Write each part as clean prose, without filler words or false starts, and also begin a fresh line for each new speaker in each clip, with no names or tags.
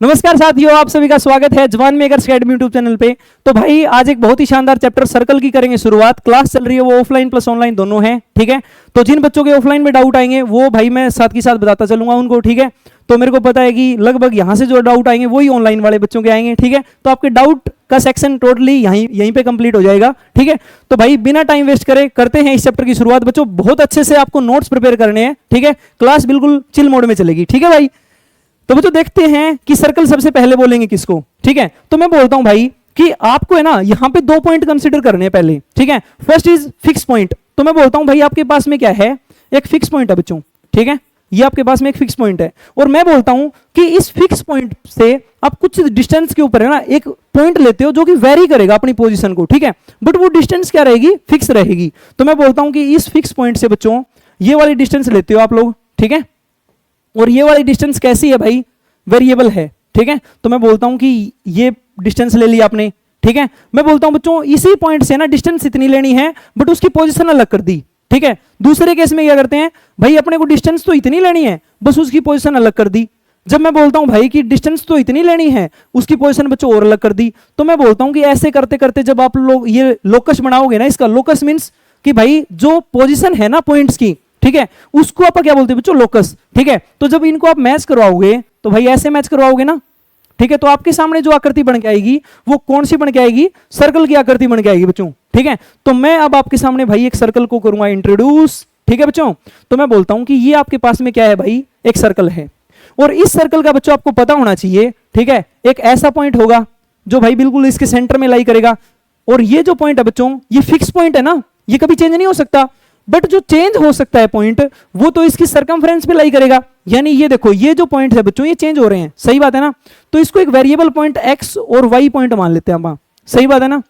नमस्कार साथियों, आप सभी का स्वागत है जवान मेकर्स अकेडमी यूट्यूब चैनल पे। तो भाई आज एक बहुत ही शानदार चैप्टर सर्कल की करेंगे शुरुआत। क्लास चल रही है वो ऑफलाइन प्लस ऑनलाइन दोनों है, ठीक है। तो जिन बच्चों के ऑफलाइन में डाउट आएंगे वो भाई मैं साथ के साथ बताता चलूंगा उनको, ठीक है। तो मेरे को पता है कि लगभग यहाँ से जो डाउट आएंगे वही ऑनलाइन वाले बच्चों के आएंगे, ठीक है। तो आपके डाउट का सेक्शन टोटली यहीं पे कंप्लीट हो जाएगा, ठीक है। तो भाई बिना टाइम वेस्ट करे करते हैं इस चैप्टर की शुरुआत। बच्चों बहुत अच्छे से आपको नोट्स प्रिपेयर करने हैं, ठीक है। क्लास बिल्कुल चिल मोड में चलेगी, ठीक है भाई। तो बच्चों देखते हैं कि सर्कल सबसे पहले बोलेंगे किसको, ठीक है। तो मैं बोलता हूं भाई कि आपको है ना यहां पे दो पॉइंट कंसीडर करने हैं पहले, ठीक है। First is fix point. तो मैं बोलता हूं भाई आपके पास में क्या है, एक फिक्स पॉइंट है बच्चों, ठीक है। ये आपके पास में एक फिक्स पॉइंट है और मैं बोलता हूं कि इस फिक्स पॉइंट से आप कुछ डिस्टेंस के ऊपर है ना एक पॉइंट लेते हो जो कि वेरी करेगा अपनी पोजीशन को, ठीक है। बट वो डिस्टेंस क्या रहेगी, फिक्स रहेगी। तो मैं बोलता हूं कि इस फिक्स पॉइंट से बच्चों ये वाली डिस्टेंस लेते हो आप लोग, ठीक है। और ये वाली डिस्टेंस कैसी है भाई, वेरिएबल है, ठीक है। तो मैं बोलता हूं कि ये डिस्टेंस ले ली आपने, ठीक है। मैं बोलता हूं बच्चों इसी पॉइंट से ना डिस्टेंस इतनी लेनी है बट उसकी पोजीशन अलग कर दी, ठीक है। दूसरे केस में क्या करते हैं भाई, अपने को डिस्टेंस तो इतनी लेनी है बस उसकी पोजीशन अलग कर दी। जब मैं बोलता हूं भाई कि डिस्टेंस तो इतनी लेनी है उसकी पोजीशन बच्चों और अलग कर दी, तो मैं बोलता हूं कि ऐसे करते करते जब आप लोग ये लोकस बनाओगे ना, इसका लोकस मींस कि भाई जो पोजीशन है ना पॉइंट्स की, ठीक है, उसको आप क्या बोलते हैं बच्चों, लोकस, ठीक है। तो जब इनको आप मैच करवाओगे तो भाई ऐसे मैच करवाओगे ना, ठीक है। तो आपके सामने जो आकृति बन के आएगी वो कौन सी बन के आएगी, सर्कल की आकृति बन के आएगी बच्चों, ठीक है। तो मैं अब आपके सामने भाई एक सर्कल को करूंगा इंट्रोड्यूस, ठीक है बच्चों। तो मैं बोलता हूं कि ये आपके पास में क्या है भाई, एक सर्कल है और इस सर्कल का बच्चों आपको पता होना चाहिए, ठीक है। एक ऐसा पॉइंट होगा जो भाई बिल्कुल इसके सेंटर में लाई करेगा और ये जो पॉइंट है बच्चों ये फिक्स पॉइंट है ना, ये कभी चेंज नहीं हो सकता। बट जो चेंज हो सकता है पॉइंट वो तो इसकी सरकमफ्रेंस पे लाई करेगा। यानी ये देखो ये जो पॉइंट है बच्चों ये चेंज हो रहे हैं, सही बात है ना। तो इसको एक वेरिएबल पॉइंट एक्स और वाई पॉइंट मान लेते हैं हम, सही बात है ना।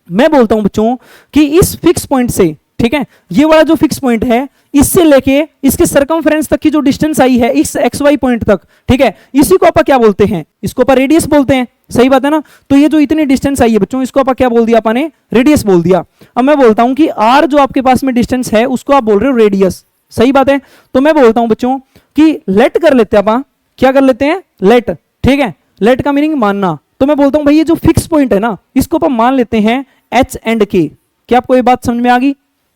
मैं बोलता हूं बच्चों कि इस फिक्स पॉइंट से, ठीक है, ये वाला जो फिक्स पॉइंट है इससे लेके इसके सरकमफ्रेंस तक की जो डिस्टेंस आई है इस एक्स वाई पॉइंट तक, ठीक है, इसी को आप क्या बोलते हैं, इसको आप रेडियस बोलते हैं, सही बात है ना। तो ये जो इतनी डिस्टेंस आई है बच्चों इसको आप क्या बोल दिया, आपने रेडियस बोल दिया। अब मैं बोलता हूं कि आर जो आपके पास में डिस्टेंस है उसको आप बोल रहे हो रेडियस, सही बात है। तो मैं बोलता हूं बच्चों कि लेट कर लेते हैं आप, क्या कर लेते हैं, लेट, ठीक है। लेट का मीनिंग मानना। तो मैं बोलता हूं भाई ये जो फिक्स पॉइंट है ना इसको आप मान लेते हैं एच एंड के। क्या आपको ये बात समझ में आ गई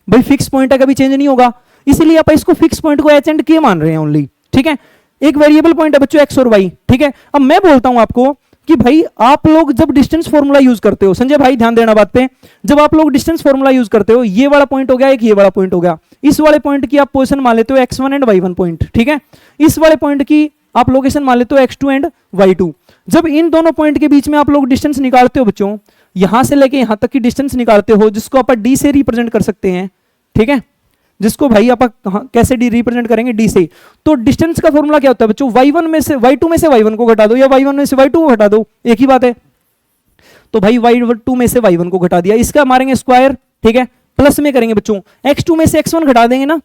भाई, फिक्स पॉइंट है कभी चेंज नहीं होगा, इसीलिए आप इसको फिक्स पॉइंट को एच एंड के मान रहे हैं ओनली, ठीक है। एक वेरिएबल पॉइंट है बच्चों एक्स और वाई, ठीक है। अब मैं बोलता हूं आपको कि भाई आप लोग जब डिस्टेंस फॉर्मूला यूज करते हो, संजय भाई ध्यान देना बात पे, जब आप लोग डिस्टेंस फॉर्मूला यूज करते हो, ये वाला पॉइंट हो गया एक, ये वाला पॉइंट हो गया, इस वाले पॉइंट की आप पोजीशन मान लेते हो x1 एंड y1 पॉइंट, ठीक है। इस वाले पॉइंट की आप लोकेशन मान लेते हो x2 एंड y2। जब इन दोनों पॉइंट के बीच में आप लोग डिस्टेंस निकालते हो बच्चों, यहां से लेके यहां तक की डिस्टेंस निकालते हो जिसको आप डी से रिप्रेजेंट कर सकते हैं, ठीक है। जिसको भाई आप कैसे डी रिप्रेजेंट करेंगे, डी से। तो डिस्टेंस का फॉर्मूला क्या होता है बच्चों, y1 में से y2 में से y1 को घटा दो या y1 में से y2 को घटा दो, एक ही बात है। तो भाई y2 में से y1 को घटा दिया, इसका मारेंगे स्क्वायर, ठीक है। प्लस में करेंगे बच्चों x2 में से x1 घटा देंगे ना,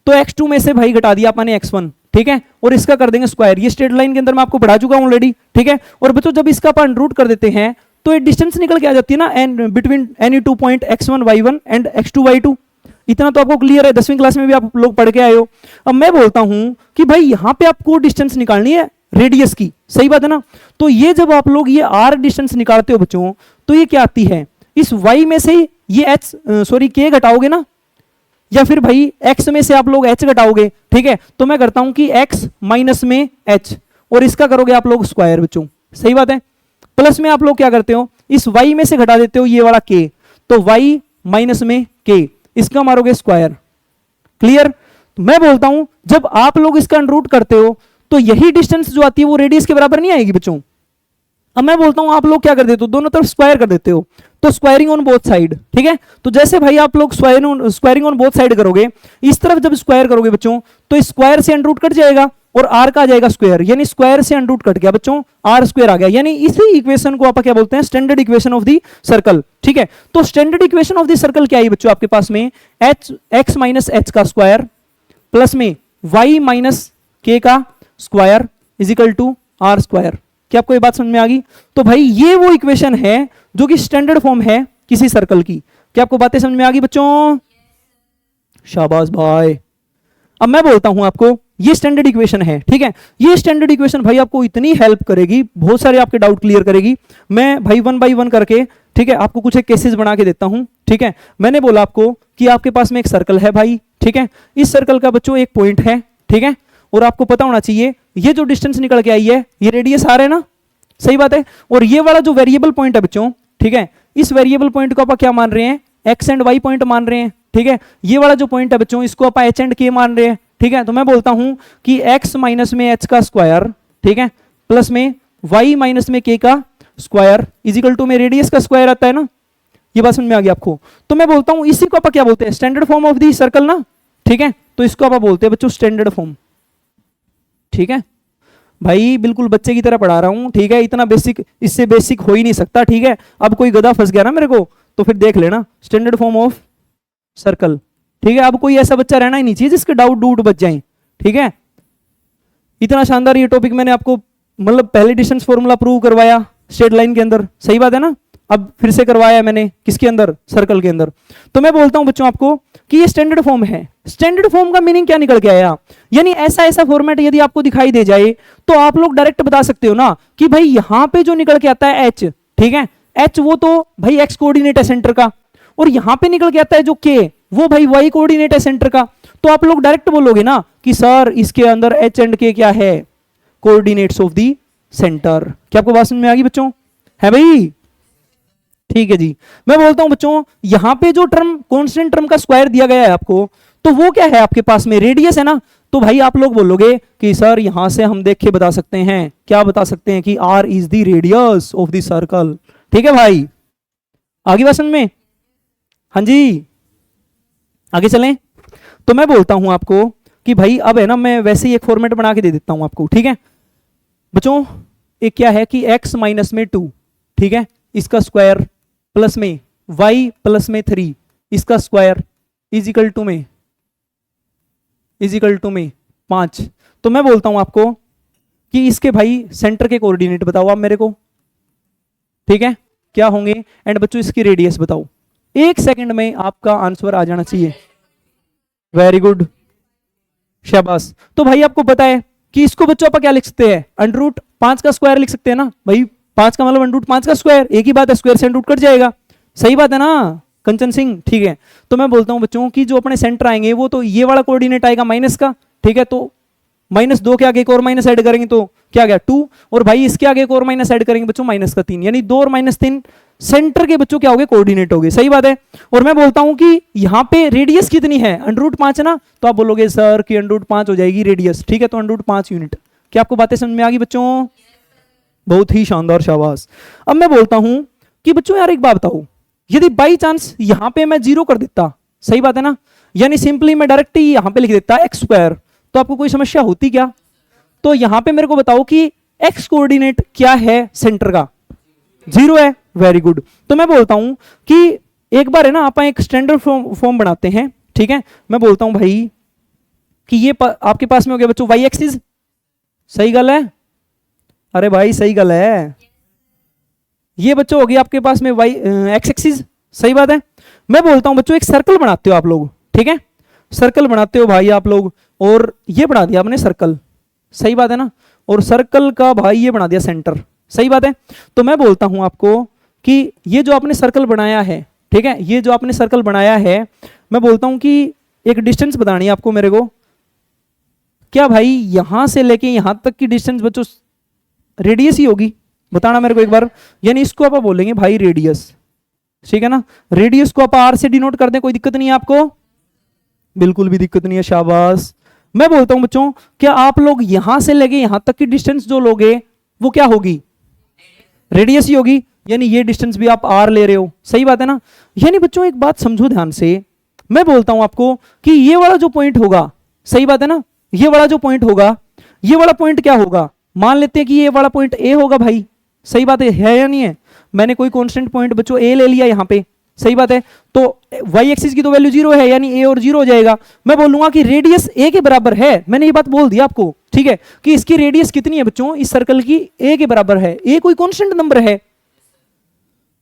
तो x2 में से भाई घटा दिया आपने x1, ठीक है। और इसका कर देंगे स्क्वायर। ये स्ट्रेट लाइन के अंदर मैं आपको पढ़ा चुका हूं ऑलरेडी, ठीक है। और बच्चों जब इसका अपन रूट कर देते हैं तो ये डिस्टेंस निकल के आ जाती है ना, and between any two point x1 y1 and x2 y2। इतना तो आपको क्लियर है, 10वीं क्लास में भी आप लोग पढ़ के आए हो। अब मैं बोलता हूं कि भाई यहां पे आपको डिस्टेंस निकालनी है रेडियस की, सही बात है ना। तो ये जब आप लोग ये r डिस्टेंस निकालते हो बच्चों तो ये क्या आती है, इस y में से ये k घटाओगे ना, या फिर भाई x में से आप लोग h घटाओगे, ठीक है। तो मैं करता हूं कि x माइनस में h और इसका करोगे आप लोग स्क्वायर बच्चों, सही बात है। प्लस में आप लोग क्या करते हो, इस y में से घटा देते हो ये वाला k, तो y माइनस में k, इसका मारोगे स्क्वायर, क्लियर। मैं बोलता हूं जब आप लोग इसका रूट करते हो तो यही डिस्टेंस जो आती है वो रेडियस के बराबर नहीं आएगी बच्चों। अब मैं बोलता हूं आप लोग क्या कर देते हो, दोनों तरफ स्क्वायर कर देते हो, तो स्क्वायरिंग ऑन बोथ साइड, ठीक है। तो जैसे भाई आप लोग स्क्वायरिंग ऑन बोथ साइड करोगे, इस तरफ जब स्क्वायर करोगे बच्चों तो स्क्वायर से अंडर रूट कट जाएगा और r का आ जाएगा स्क्वायर, यानी स्क्वायर से अंडर रूट कट गया बच्चों, r स्क्वायर आ गया। यानी इसी इक्वेशन को आप क्या बोलते हैं, standard equation of the circle, ठीक है। तो standard equation of the circle क्या है बच्चों आपके पास में, x माइनस h का स्क्वायर प्लस में y माइनस k का square is equal to r square. क्या आपको ये बात समझ में आ गई। तो भाई ये वो इक्वेशन है जो कि स्टैंडर्ड फॉर्म है किसी सर्कल की। क्या आपको बातें समझ में आ गई बच्चों, शाबाश भाई। अब मैं बोलता हूं आपको ये स्टैंडर्ड इक्वेशन है, ठीक है। ये स्टैंडर्ड इक्वेशन भाई आपको इतनी हेल्प करेगी, बहुत सारे आपके डाउट क्लियर करेगी। मैं भाई 1 बाय 1 करके, ठीक है, आपको कुछ एक केसेस बना के देता हूं, ठीक है। मैंने बोला आपको कि आपके पास में एक सर्कल है भाई, ठीक है। इस सर्कल का बच्चों एक पॉइंट है, ठीक है, और आपको पता होना चाहिए ये जो डिस्टेंस निकल के आई है ये रेडियस आर है ना, सही बात है। और ये वाला जो वेरिएबल पॉइंट है बच्चों, ठीक है, इस वेरिएबल पॉइंट को आप क्या मान रहे हैं, एक्स एंड वाई पॉइंट मान रहे हैं, ठीक है। ये वाला जो पॉइंट है बच्चों इसको आप एच एंड के मान रहे हैं, ठीक है। तो मैं बोलता हूं कि x माइनस में h का स्क्वायर, ठीक है, प्लस में y माइनस में k का स्क्वायर इजिकल टू में रेडियस का स्क्वायर आता है ना। ये बात समझ में आ गई आपको। तो मैं बोलता हूं इसी को आप क्या बोलते हैं, standard form of the circle ना, ठीक है। तो इसको आप बोलते हैं बच्चों स्टैंडर्ड फॉर्म, ठीक है। भाई बिल्कुल बच्चे की तरह पढ़ा रहा हूं, ठीक है, इतना बेसिक, इससे बेसिक हो ही नहीं सकता, ठीक है। अब कोई गधा फंस गया ना मेरे को तो फिर देख लेना, स्टैंडर्ड फॉर्म ऑफ सर्कल, ठीक है। अब कोई ऐसा बच्चा रहना ही नहीं चाहिए जिसके डाउट डूट बच जाए, ठीक है। इतना शानदार ये टॉपिक मैंने आपको मतलब पहले डिस्टेंस फॉर्मूला प्रूव करवाया स्ट्रेट लाइन के अंदर, सही बात है ना। अब फिर से करवाया मैंने किसके अंदर, सर्कल के अंदर। तो मैं बोलता हूं बच्चों आपको कि ये स्टैंडर्ड फॉर्म है। स्टैंडर्ड फॉर्म का मीनिंग क्या निकल के आया, यानी ऐसा ऐसा फॉर्मेट यदि आपको दिखाई दे जाए तो आप लोग डायरेक्ट बता सकते हो ना कि भाई यहां पे जो निकल के आता है एच, ठीक है, एच वो तो भाई एक्स कोऑर्डिनेट है सेंटर का, और यहां पे निकल के आता है जो के वो भाई वाई कोऑर्डिनेट है सेंटर का। तो आप लोग डायरेक्ट बोलोगे ना कि सर इसके अंदर एच एंड के क्या है, कोऑर्डिनेट्स ऑफ दी सेंटर। क्या आपको बात समझ में आ गई बच्चों, है भाई, ठीक है जी। मैं बोलता हूं बच्चों यहां पे जो टर्म कांस्टेंट टर्म का स्क्वायर दिया गया है आपको, तो वो क्या है आपके पास में, रेडियस है ना। तो भाई आप लोग बोलोगे कि सर यहां से हम देख के बता सकते हैं, क्या बता सकते हैं कि R is the radius of the circle, ठीक है भाई। आगे बात समझ में, हाँ जी, आगे चलें। तो मैं बोलता हूं आपको कि भाई अब है ना, मैं वैसे ही एक फॉर्मेट बना के दे देता हूं आपको, ठीक है बच्चों। एक क्या है कि x माइनस में 2, ठीक है, इसका स्क्वायर प्लस में y प्लस में 3 इसका स्क्वायर इजिकल टू में 5। तो मैं बोलता हूं आपको कि इसके भाई सेंटर के कोऑर्डिनेट बताओ आप मेरे को, ठीक है, क्या होंगे, एंड बच्चों इसकी रेडियस बताओ। 1 सेकंड में आपका आंसर आ जाना चाहिए, वेरी गुड, शाबाश। तो भाई आपको पता है कि इसको बच्चों आप क्या लिख सकते हैं, अंडर रूट 5 का स्क्वायर लिख सकते हैं ना भाई, 5 का मतलब अंडर रूट 5 का स्क्वायर, एक ही बात है, स्क्वायर से अंडर रूट कट जाएगा, सही बात है ना कंचन सिंह, ठीक है। तो मैं बोलता हूं बच्चों कि जो अपने सेंटर आएंगे वो तो ये वाला कोऑर्डिनेट आएगा माइनस का, ठीक है। तो -2 के आगे एक और माइनस ऐड करेंगे तो क्या गया 2, और भाई इसके आगे एक और माइनस ऐड करेंगे बच्चों माइनस का 3, यानी 2 और -3 सेंटर के बच्चों क्या हो गए, कोऑर्डिनेट हो गए, सही बात है। और मैं बोलता हूं कि यहां पे रेडियस कितनी है, अंडर रूट 5 है ना। तो आप बोलोगे सर कि अंडर रूट 5 हो जाएगी रेडियस, ठीक है, तो अंडर रूट 5 यूनिट। क्या आपको बातें समझ में आ गई बच्चों, बहुत ही शानदार, शाबाश। अब मैं बोलता हूं कि बच्चों यार एक बात बताओ, यदि बाई चांस यहां पे मैं 0 कर देता, सही बात है ना, यानी सिंपली मैं डायरेक्ट ही यहां पे लिख देता x स्क्वायर, तो आपको कोई समस्या होती क्या। तो यहां पे मेरे को बताओ कि x कोऑर्डिनेट क्या है सेंटर का, 0 है, वेरी गुड। तो मैं बोलता हूं कि एक बार है ना आप एक स्टैंडर्ड फॉर्म बनाते हैं, ठीक है। मैं बोलता हूं भाई कि ये आपके पास में हो गया बच्चों y एक्सिस, सही गल है, अरे भाई सही गल है। ये बच्चों हो गया आपके पास में y x एक्सिस, सही बात है। मैं बोलता हूं बच्चों एक सर्कल बनाते हो आप लोग, ठीक है, सर्कल बनाते हो भाई आप लोग, और ये बना दिया आपने सर्कल, सही बात है ना, और सर्कल का भाई ये बना दिया सेंटर, सही बात है। तो मैं बोलता हूं आपको कि ये जो आपने सर्कल बनाया है, ठीक है, ये जो आपने सर्कल बनाया है, मैं बोलता हूं कि एक डिस्टेंस बतानी है आपको मेरे को, क्या भाई यहां से लेके यहां तक की डिस्टेंस बच्चों रेडियस ही होगी, बताना मेरे को एक बार। यानी इसको आप बोलेंगे भाई रेडियस, ठीक है ना, रेडियस को आप आर से डिनोट कर दें, कोई दिक्कत नहीं है आपको, बिल्कुल भी दिक्कत नहीं है, शाबाश। मैं बोलता हूं बच्चों क्या आप लोग यहां से लेके यहां तक की डिस्टेंस जो लोगे वो क्या होगी, रेडियस ही होगी, यानी ये डिस्टेंस भी आप आर ले रहे हो, सही बात है ना। यानी बच्चों एक बात समझो ध्यान से, मैं बोलता हूं आपको कि ये वाला जो पॉइंट होगा, सही बात है ना, ये वाला जो पॉइंट होगा, ये वाला पॉइंट क्या होगा, मान लेते हैं कि ये वाला पॉइंट ए होगा भाई, सही बात है या नहीं है। मैंने कोई कांस्टेंट पॉइंट बच्चों ए ले लिया यहां पे, सही बात है, तो y एक्सिस की तो वैल्यू 0 है, यानी a और 0 हो जाएगा। मैं बोलूंगा कि रेडियस a के बराबर है, मैंने ये बात बोल दिया आपको, ठीक है, कि इसकी रेडियस कितनी है बच्चों, इस सर्कल की a के बराबर है, a कोई कांस्टेंट नंबर है।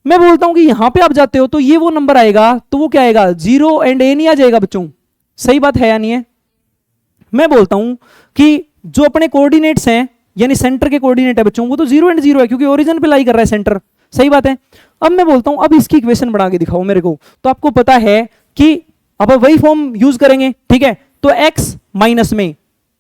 मैं बोलता हूं कि यहां पे आप जाते हो तो ये वो नंबर आएगा, तो वो क्या आएगा 0 एंड a नहीं आ जाएगा बच्चों, सही बात है या नहीं है। मैं बोलता हूं कि जो अपने कोऑर्डिनेट्स हैं यानी सेंटर के कोऑर्डिनेट है बच्चों, वो तो 0 एंड 0 है क्योंकि ओरिजिन पे लाई कर रहा है सेंटर, सही बात है। अब मैं बोलता हूं अब इसकी इक्वेशन बना के दिखाओ मेरे को, तो आपको पता है कि अब वही फॉर्म यूज करेंगे, ठीक है। तो x माइनस में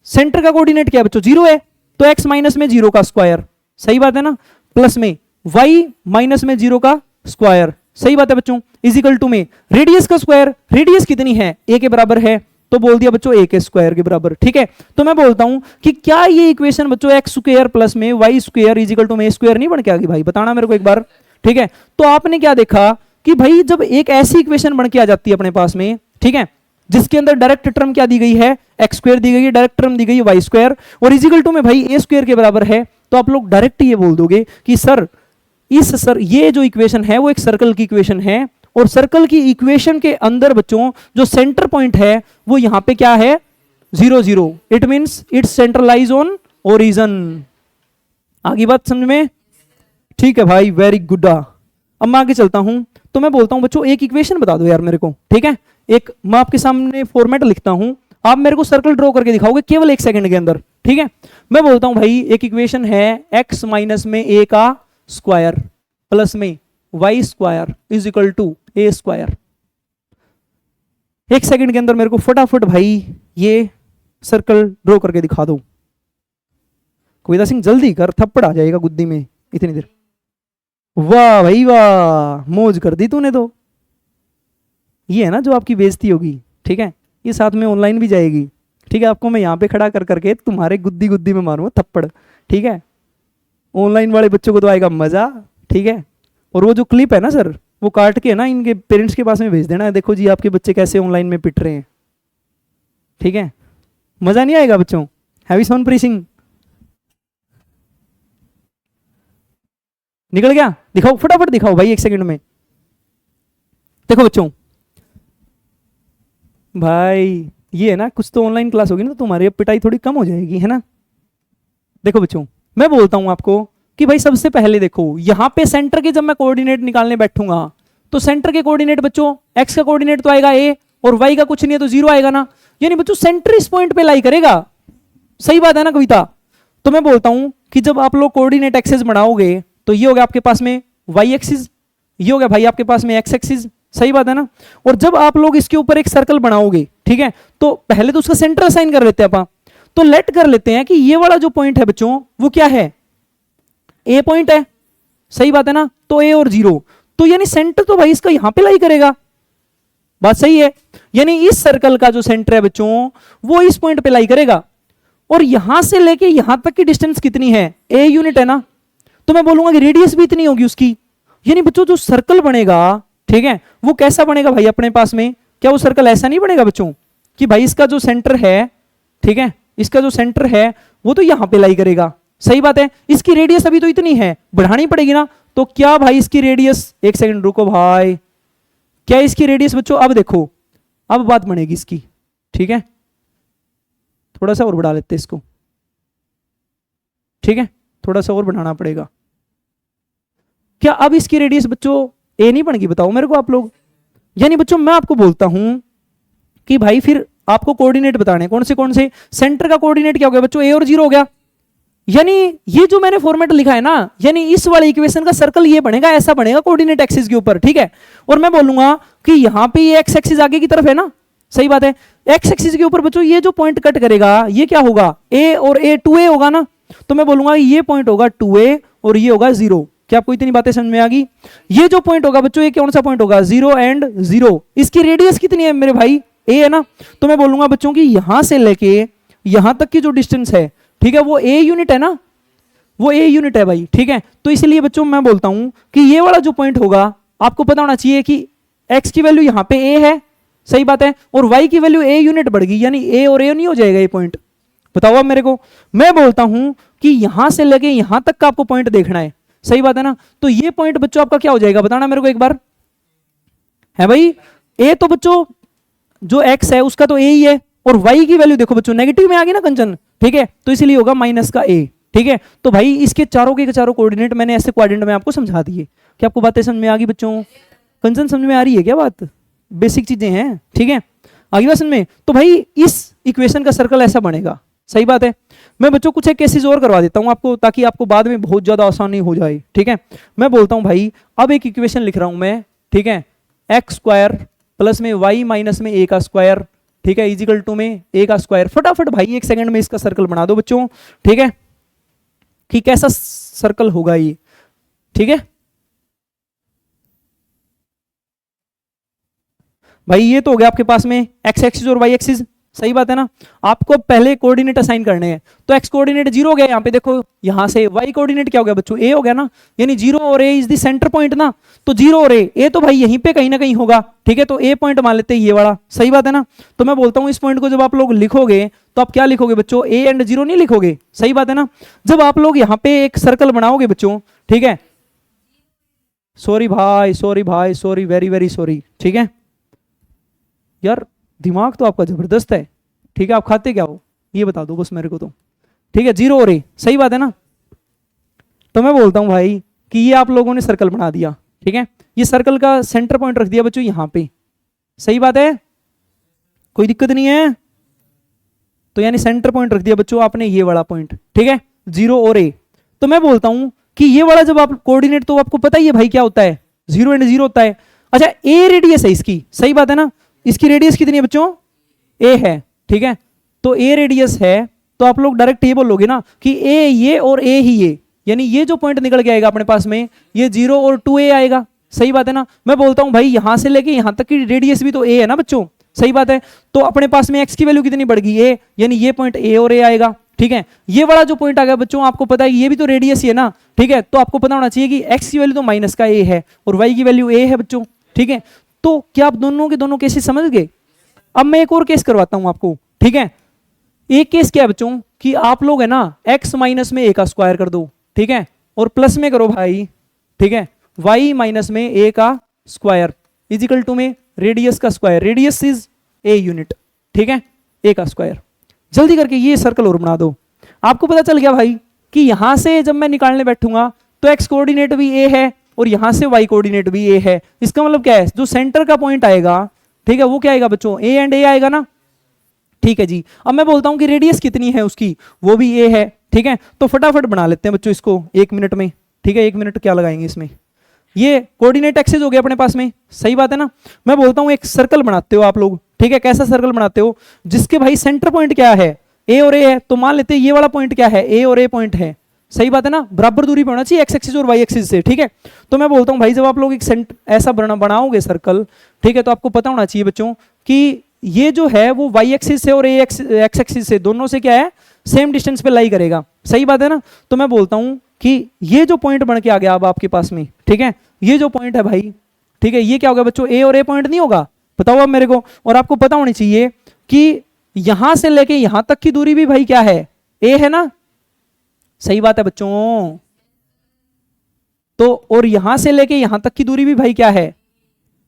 सेंटर का कोऑर्डिनेट क्या है बच्चों, 0 है, तो x माइनस में 0 का स्क्वायर, सही बात है ना, प्लस में y माइनस में 0 का स्क्वायर, सही बात है बच्चों, इज इक्वल टू में रेडियस का स्क्वायर, रेडियस कितनी है, a के बराबर है, तो बोल दिया बच्चों a के स्क्वायर के बराबर, ठीक है। तो मैं बोलता हूं कि क्या ये इक्वेशन बच्चों x स्क्वायर प्लस में y square is equal to में a स्क्वायर नहीं बन के आ गई भाई, बताना मेरे को एक बार, ठीक है। तो आपने क्या देखा कि भाई जब एक ऐसी इक्वेशन बन के आ जाती है अपने पास में, ठीक है, जिसके अंदर डायरेक्ट टर्म क्या दी गई है, एक्स स्क्वायर दी गई है, डायरेक्ट टर्म दी गई है वाई स्क्वायर, और इजिकल टू में भाई ए स्क्वायर के बराबर है, तो आप लोग डायरेक्ट ये बोल दोगे कि सर ये जो इक्वेशन है वो एक सर्कल की इक्वेशन है, और सर्कल की इक्वेशन के अंदर बच्चों जो सेंटर पॉइंट है वो यहां पे क्या है, 0 0, it means it's centralise on origin. आगे बात समझ में, ठीक है भाई, वेरी गुड। अब मैं आगे चलता हूं, तो मैं बोलता हूं बच्चों एक इक्वेशन बता दो यार मेरे को, ठीक है। एक मैं आपके सामने फॉर्मेट लिखता हूं, आप मेरे को सर्कल ड्रॉ करके दिखाओगे केवल 1 सेकंड के अंदर, ठीक है। मैं बोलता हूं भाई एक इक्वेशन है x माइनस में a का स्क्वायर प्लस में y square is equal to a square. 1 second के अंदर मेरे को फटाफट भाई ये सर्कल ड्रॉ करके दिखा दो। कविता सिंह जल्दी कर, थप्पड़ आ जाएगा गुद्दी में इतनी देर। वाह भाई वाह, मौज कर दी तूने तो। ये है ना जो आपकी बेइज्जती होगी, ठीक है, ये साथ में ऑनलाइन भी जाएगी, ठीक है। आपको मैं यहाँ पे खड़ा कर करके तुम्हारे गुद्दी गुद्दी में मारूंगा थप्पड़, ठीक है। ऑनलाइन वाले बच्चों को तो आएगा मजा, ठीक है। और वो जो क्लिप है ना सर, वो काट के ना इनके पेरेंट्स के पास में भेज देना, देखो जी आपके बच्चे कैसे ऑनलाइन में पिट रहे हैं, ठीक है। मजा नहीं आएगा बच्चों। हैवी सोनप्रीत सिंह निकल गया, दिखाओ फटाफट दिखाओ भाई 1 सेकंड में। देखो बच्चों भाई ये है ना, कुछ तो ऑनलाइन क्लास होगी ना तो तुम्हारी पिटाई थोड़ी कम हो जाएगी, है ना। देखो बच्चों मैं बोलता हूं आपको कि भाई सबसे पहले देखो यहां पे सेंटर के जब मैं कोऑर्डिनेट निकालने बैठूंगा तो सेंटर के कोऑर्डिनेट बच्चों x का कोऑर्डिनेट तो आएगा a और y का कुछ नहीं है तो 0 आएगा ना, यानी बच्चों सेंटर इस पॉइंट पे लाई करेगा, सही बात है ना कविता। तो मैं बोलता हूं कि जब आप लोग कोऑर्डिनेट एक्सेस बनाओगे तो ये हो गया आपके पास में y एक्सिस, ये हो गया भाई आपके पास में x एक्सिस, सही बात है ना। और जब आप लोग इसके ऊपर एक सर्कल बनाओगे, ठीक है, तो पहले तो उसका सेंटर असाइन कर लेते हैं अपन, तो लेट कर लेते हैं कि ये वाला जो पॉइंट है बच्चों वो क्या है, ए पॉइंट है, सही बात है ना। तो ए और 0, तो यानी सेंटर तो भाई इसका यहां पे लाई करेगा, बात सही है। यानी इस सर्कल का जो सेंटर है बच्चों वो इस पॉइंट पे लाई करेगा, और यहां से लेके यहां तक की डिस्टेंस कितनी है, ए यूनिट है ना, तो मैं बोलूंगा कि रेडियस भी इतनी होगी उसकी। यानी बच्चों जो सर्कल बनेगा, ठीक है, वो कैसा बनेगा भाई अपने पास में, क्या वो सर्कल ऐसा नहीं बनेगा बच्चों कि भाई इसका जो सेंटर है, ठीक है, इसका जो सेंटर है वो तो यहां पे लाई करेगा, सही बात है। इसकी रेडियस अभी तो इतनी है, बढ़ानी पड़ेगी ना, तो क्या भाई इसकी रेडियस, 1 सेकंड रुको भाई, क्या इसकी रेडियस बच्चों, अब देखो अब बात बनेगी इसकी, ठीक है, थोड़ा सा और बढ़ा लेते इसको, ठीक है, थोड़ा सा और बढ़ाना पड़ेगा। क्या अब इसकी रेडियस बच्चों ए नहीं बन गई, बताओ मेरे को आप लोग। यानी बच्चों मैं आपको बोलता हूं कि भाई फिर आपको कोऑर्डिनेट बताने कौन से, सेंटर का कोऑर्डिनेट क्या हो गया बच्चों, ए और 0 हो गया। यानी ये जो मैंने फॉर्मेट लिखा है ना, यानी इस वाले इक्वेशन का सर्कल ये बनेगा, ऐसा बनेगा कोऑर्डिनेट एक्सिस के ऊपर, ठीक है। और मैं बोलूंगा कि यहां पे ये एक्स एक्सिस आगे की तरफ है ना, सही बात है। एक्स एक्सिस के ऊपर बच्चों ये जो पॉइंट कट करेगा ये क्या होगा, ए और ए 2a होगा ना, तो मैं बोलूंगा ये पॉइंट होगा 2a और ये होगा 0। क्या आपको इतनी बातें समझ में आ गई। ये जो पॉइंट होगा बच्चों ये कौन सा पॉइंट होगा, 0 एंड 0। इसकी रेडियस कितनी है मेरे भाई, a है ना, तो मैं बोलूंगा बच्चों की यहां से लेके यहां तक की जो डिस्टेंस है, ठीक है, वो a यूनिट है ना, वो a यूनिट है भाई, ठीक है। तो इसलिए बच्चों मैं बोलता हूं कि ये वाला जो पॉइंट होगा आपको पता होना चाहिए कि x की वैल्यू यहां पे a है, सही बात है, और y की वैल्यू a यूनिट बढ़ गई, यानी a और a नहीं हो जाएगा ये पॉइंट। बताओ अब मेरे को, मैं बोलता हूं कि यहां से लेके यहां तक का आपको पॉइंट देखना है, सही बात है ना। तो ये पॉइंट बच्चों आपका क्या हो जाएगा, बताना मेरे को एक बार, है भाई a तो बच्चों जो x है उसका तो a ही है, और y की वैल्यू देखो बच्चों नेगेटिव में आ गई ना कंचन, ठीक है, तो इसीलिए होगा माइनस का a, ठीक है। तो भाई इसके चारों के चारों कोऑर्डिनेट मैंने ऐसे क्वाड्रेंट में आपको समझा दिए। क्या आपको बातें समझ में आ गई बच्चों, कंचन समझ में आ रही है क्या बात, बेसिक चीजें हैं, ठीक है। आगे बात समझ में। तो भाई इस इक्वेशन का सर्कल ऐसा बनेगा। सही बात है। मैं बच्चों कुछ एक केसेस और करवा देता हूं आपको, ताकि आपको बाद में बहुत ज्यादा आसानी हो जाए। ठीक है, मैं बोलता हूं भाई अब एक इक्वेशन लिख रहा हूं मैं, ठीक है, एक्स स्क्वायर प्लस में वाई माइनस में ए का स्क्वायर, ठीक है, इजिकल टू में ए का स्क्वायर। फटाफट भाई 1 सेकंड में इसका सर्कल बना दो बच्चों। ठीक है, कि कैसा सर्कल होगा ये। ठीक है भाई, ये तो हो गया आपके पास में एक्स एक्सिस और वाई एक्सिस। सही बात है ना। आपको पहले कोऑर्डिनेट असाइन करने हैं, तो एक्स कोऑर्डिनेट 0 हो गया यहाँ पे देखो, यहाँ से वाई कोऑर्डिनेट क्या हो गया बच्चों, ए हो गया ना, यानी 0 और ए इज द सेंटर पॉइंट ना, तो 0 और ए तो भाई यहीं पे कहीं ना कहीं होगा। ठीक है, तो ए पॉइंट मान लेते हैं ये वाला। सही बात है ना। तो मैं बोलता हूँ इस पॉइंट को जब आप लोग लिखोगे तो आप क्या लिखोगे बच्चों, ए एंड 0 नहीं लिखोगे। सही बात है ना। जब आप लोग यहाँ पे एक सर्कल बनाओगे बच्चों, ठीक है, सॉरी भाई, सॉरी भाई, सॉरी, वेरी वेरी सॉरी। ठीक है यार, दिमाग तो आपका जबरदस्त है। ठीक है, आप खाते क्या हो ये बता दो बस मेरे को तो। ठीक है, 0 और ए। सही बात है ना। तो मैं बोलता हूं भाई कि ये आप लोगों ने सर्कल बना दिया। ठीक है, ये सर्कल का सेंटर पॉइंट रख दिया बच्चों यहां पे। सही बात है, कोई दिक्कत नहीं है। तो यानी सेंटर पॉइंट रख दिया बच्चों आपने ये वाला पॉइंट। ठीक है, 0 और ए। तो मैं बोलता हूं कि ये वाला जब आप कोऑर्डिनेट, तो आपको पता ही है भाई क्या होता है, 0 एंड 0 होता है। अच्छा, ए रेडियस है इसकी। सही बात है ना। इसकी रेडियस कितनी है बच्चों, ए है। ठीक है, तो ए रेडियस है, तो आप लोग डायरेक्ट ये बोलोगे ना कि ए ये और ए ही ये, यानी ये जो पॉइंट निकल के आएगा अपने पास में, ये 0 और 2a आएगा। सही बात है ना। मैं बोलता हूं भाई यहां से लेके यहां तक की रेडियस भी तो a है ना बच्चों। सही बात है। तो अपने पास में x की वैल्यू कितनी बढ़ गई, a, यानी ये पॉइंट a और a आएगा। ठीक है, ये वाला जो पॉइंट आ गया बच्चों, आपको पता है ये भी तो रेडियस ही है ना। ठीक है, तो आपको पता होना चाहिए कि x की वैल्यू तो माइनस का a है और y की वैल्यू a है बच्चों। ठीक है, तो क्या आप दोनों के दोनों केसेस समझ गए। अब मैं एक और केस करवाता हूं आपको। ठीक है, एक केस क्या है बच्चों कि आप लोग है ना x माइनस में a का स्क्वायर कर दो। ठीक है, और प्लस में करो भाई, ठीक है, y माइनस में a का स्क्वायर इजिकल टू में रेडियस का square, radius is a unit. ठीक है, a का स्क्वायर। जल्दी करके ये सर्कल और बना दो। आपको पता चल गया भाई कि यहां से जब मैं निकालने बैठूंगा तो x कोऑर्डिनेट भी a है और यहां से y कोऑर्डिनेट भी a है। इसका मतलब क्या है, जो सेंटर का पॉइंट आएगा, ठीक है, वो क्या आएगा बच्चों, a एंड a आएगा ना। ठीक है जी। अब मैं बोलता हूं कि रेडियस कितनी है उसकी, वो भी a है। ठीक है, तो फटाफट बना लेते हैं बच्चों इसको 1 मिनट में। ठीक है, 1 मिनट क्या लगाएंगे इसमें, ये कोऑर्डिनेट एक्सेस हो गया अपने पास में। सही बात है ना। मैं बोलता हूं एक सर्कल बनाते हो आप लोग। ठीक है, कैसा सर्कल बनाते हो, जिसके भाई सेंटर पॉइंट क्या है, a और a है। तो मान लेते हैं ये वाला पॉइंट क्या है, a और a पॉइंट है। सही बात है ना, बराबर दूरी पे होना चाहिए एक्स एक्सिस और वाई एक्सिस से। ठीक है, तो मैं बोलता हूं भाई जब आप लोग एक ऐसा बनाओगे सर्कल, ठीक है, तो आपको पता होना चाहिए बच्चों कि ये जो है वो वाई एक्सिस से और एक्स एक्सिस से, दोनों से क्या है, सेम डिस्टेंस पे लाई करेगा। सही बात है ना। तो मैं बोलता हूं कि ये जो पॉइंट बन के आ गया अब आपके पास में, ठीक है, ये जो पॉइंट है भाई, ठीक है, ये क्या होगा बच्चों, ए और ए पॉइंट नहीं होगा, बताओ आप मेरे को। और आपको पता होनी चाहिए कि यहां से लेके यहां तक की दूरी भी भाई क्या है, ए है ना। सही बात है बच्चों। तो और यहां से लेके यहां तक की दूरी भी भाई क्या है,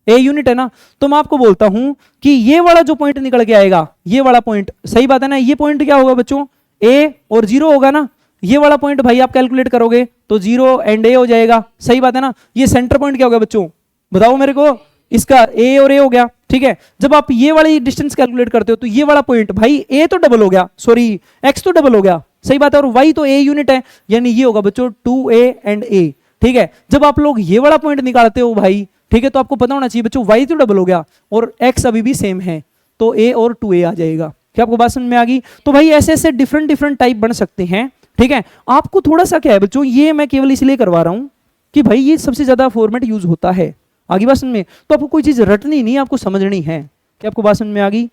ए यूनिट है ना। तो मैं आपको बोलता हूं कि ये वाला जो पॉइंट निकल के आएगा, ये वाला पॉइंट, सही बात है ना, ये पॉइंट क्या होगा बच्चों, ए और 0 होगा ना। ये वाला पॉइंट भाई आप कैलकुलेट करोगे तो 0 एंड ए हो जाएगा। सही बात है ना। ये सेंटर पॉइंट क्या होगा बच्चों, बताओ मेरे को, इसका ए और ए हो गया। ठीक है, जब आप ये वाली डिस्टेंस कैलकुलेट करते हो तो ये वाला पॉइंट भाई ए तो डबल हो गया, सॉरी एक्स तो डबल हो गया। सही बात है, और वाई तो ए यूनिट है, यानी ये होगा बच्चों 2a एंड a। ठीक है, जब आप लोग ये वाला पॉइंट निकालते हो भाई, ठीक है, तो आपको पता होना चाहिए बच्चों y तो डबल हो गया और x अभी भी सेम है, तो a और 2a आ जाएगा। क्या आपको बात समझ में आ गई। तो भाई ऐसे ऐसे डिफरेंट डिफरेंट टाइप बन सकते हैं। ठीक है, आपको थोड़ा सा क्या है बच्चों, ये मैं केवल इसलिए करवा रहा हूं कि भाई ये सबसे ज्यादा फॉर्मेट यूज होता है। आगे बात समझ में, तो आपको कोई चीज रटनी नहीं, आपको समझनी है। क्या आपको बात समझ में आ गई।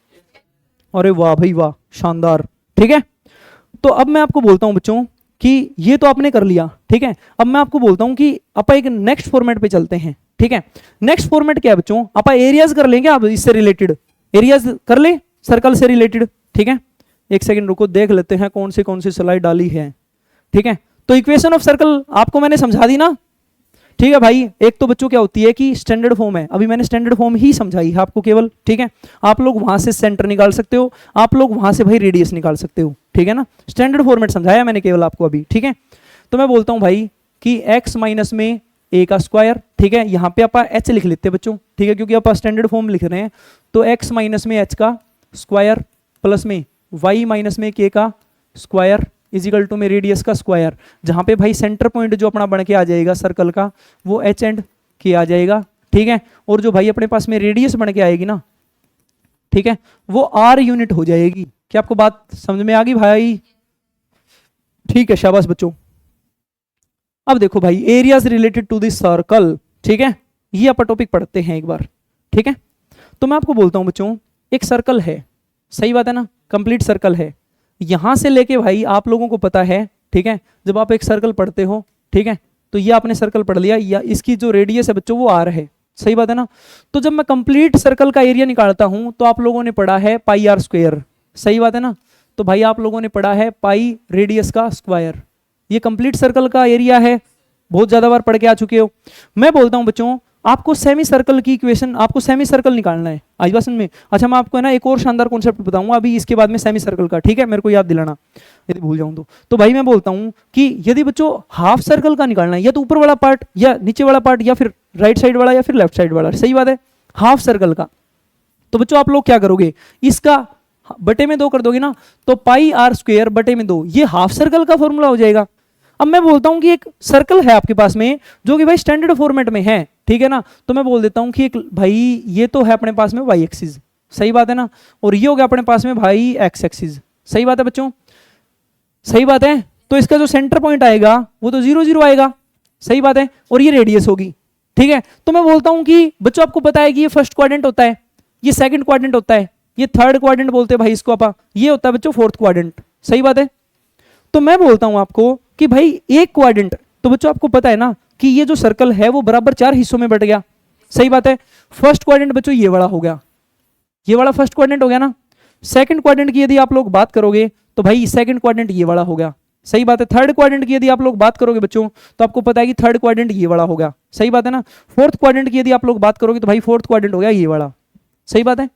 अरे वाह भाई वाह, शानदार। ठीक है, तो अब मैं आपको बोलता हूं बच्चों कि ये तो आपने कर लिया। ठीक है, अब मैं आपको बोलता हूं कि अपन एक नेक्स्ट फॉर्मेट पे चलते हैं। ठीक है, नेक्स्ट फॉर्मेट क्या है बच्चों, अपन एरियाज कर लेंगे। अब इससे रिलेटेड एरियाज कर ले, सर्कल से रिलेटेड। ठीक है, एक सेकंड रुको, देख लेते हैं कौन सी स्लाइड डाली है। ठीक है, तो इक्वेशन ऑफ सर्कल आपको मैंने समझा दी ना। ठीक है भाई, एक तो बच्चों क्या होती है कि स्टैंडर्ड फॉर्म है, अभी मैंने स्टैंडर्ड फॉर्म ही समझाई है आपको केवल। ठीक है, आप लोग वहां से सेंटर निकाल सकते हो, आप लोग वहां से भाई रेडियस निकाल सकते हो। ठीक है ना, स्टैंडर्ड फॉर्मेट समझाया मैंने केवल आपको अभी। ठीक है, तो मैं बोलता हूं भाई कि x माइनस में a का स्क्वायर। ठीक है, यहाँ पे आप h लिख लेते हैं बच्चों। ठीक है, क्योंकि आप स्टैंडर्ड फॉर्म लिख रहे हैं, तो x माइनस में h का स्क्वायर प्लस में वाई माइनस में के का स्क्वायर इजिकल टू में रेडियस का स्क्वायर, जहां पे भाई सेंटर पॉइंट जो अपना बन के आ जाएगा सर्कल का वो एच एंड के आ जाएगा, ठीक है। और जो भाई अपने पास में रेडियस बन के आएगी ना, ठीक है, वो आर यूनिट हो जाएगी। क्या आपको बात समझ में आ गई भाई? ठीक है, शाबाश बच्चों। अब देखो भाई, areas related to this circle, ठीक है, ये अपन टॉपिक पढ़ते हैं एक बार, ठीक है। तो मैं आपको बोलता हूं बच्चों, एक सर्कल है, सही बात है ना, कंप्लीट सर्कल है। यहां से लेके भाई आप लोगों को पता है, ठीक है, जब आप एक सर्कल पढ़ते हो, ठीक है, तो ये आपने सर्कल पढ़ लिया, या इसकी जो रेडियस है बच्चों वो आर है, सही बात है ना। तो जब मैं कंप्लीट सर्कल का एरिया निकालता हूं तो आप लोगों ने पढ़ा है पाई आर स्क्वायर, सही बात है ना। तो भाई आप लोगों ने पढ़ा है पाई रेडियस का स्क्वायर, ये कंप्लीट सर्कल का एरिया है, बहुत ज्यादा बार पढ़ के आ चुके हो। मैं बोलता हूं बच्चों, आपको सेमी सर्कल की इक्वेशन, आपको सेमी सर्कल निकालना है आज बात में। अच्छा, मैं आपको है ना एक और शानदार कॉन्सेप्ट बताऊंगा अभी इसके बाद में सेमी सर्कल का, ठीक है, मेरे को याद दिलाना यदि भूल जाऊं तो भाई मैं बोलता हूं कि यदि बच्चों हाफ सर्कल का निकालना है, या तो ऊपर वाला पार्ट या नीचे वाला पार्ट, या फिर राइट साइड वाला या फिर लेफ्ट साइड वाला, सही बात है, हाफ सर्कल का, तो बच्चों आप लोग क्या करोगे, इसका बटे में 2 कर दोगे ना, तो पाई आर स्क्वायर बटे में 2, ये हाफ सर्कल का फॉर्मूला हो जाएगा। अब मैं बोलता हूं कि एक सर्कल है आपके पास में जो कि भाई स्टैंडर्ड फॉर्मेट में है, ठीक है ना, तो मैं बोल देता हूं कि एक भाई ये तो है अपने पास में वाई एक्सिस, सही बात है ना, और ये हो गया अपने पास में भाई एक्स एक्सिस, सही बात है बच्चों, सही बात है। तो इसका जो सेंटर पॉइंट आएगा वो तो 0 0 आएगा, सही बात है, और ये रेडियस होगी, ठीक है। तो मैं बोलता हूं कि बच्चों आपको पता है कि ये फर्स्ट क्वाड्रेंट होता है, ये सेकंड क्वाड्रेंट होता है, ये थर्ड क्वाड्रेंट बोलते हैं भाई इसको अपा, ये होता है बच्चों फोर्थ क्वाड्रेंट, सही बात है। तो मैं बोलता हूं आपको कि भाई एक क्वाड्रेंट, तो बच्चों आपको पता है ना कि ये जो सर्कल है वो बराबर 4 हिस्सों में बट गया, सही बात है। फर्स्ट क्वाड्रेंट बच्चों ये वाला हो गया, ये वाला फर्स्ट क्वाड्रेंट हो गया ना। सेकंड क्वाड्रेंट की यदि आप लोग बात करोगे तो भाई सेकंड क्वाड्रेंट ये वाला हो गया, सही बात है। थर्ड क्वाड्रेंट की यदि आप लोग बात करोगे बच्चों तो आपको पता है कि थर्ड क्वाड्रेंट ये वाला होगा, सही बात है ना। फोर्थ क्वाड्रेंट की यदि आप लोग बात करोगे तो भाई फोर्थ क्वाड्रेंट हो गया ये वाला, सही बात है।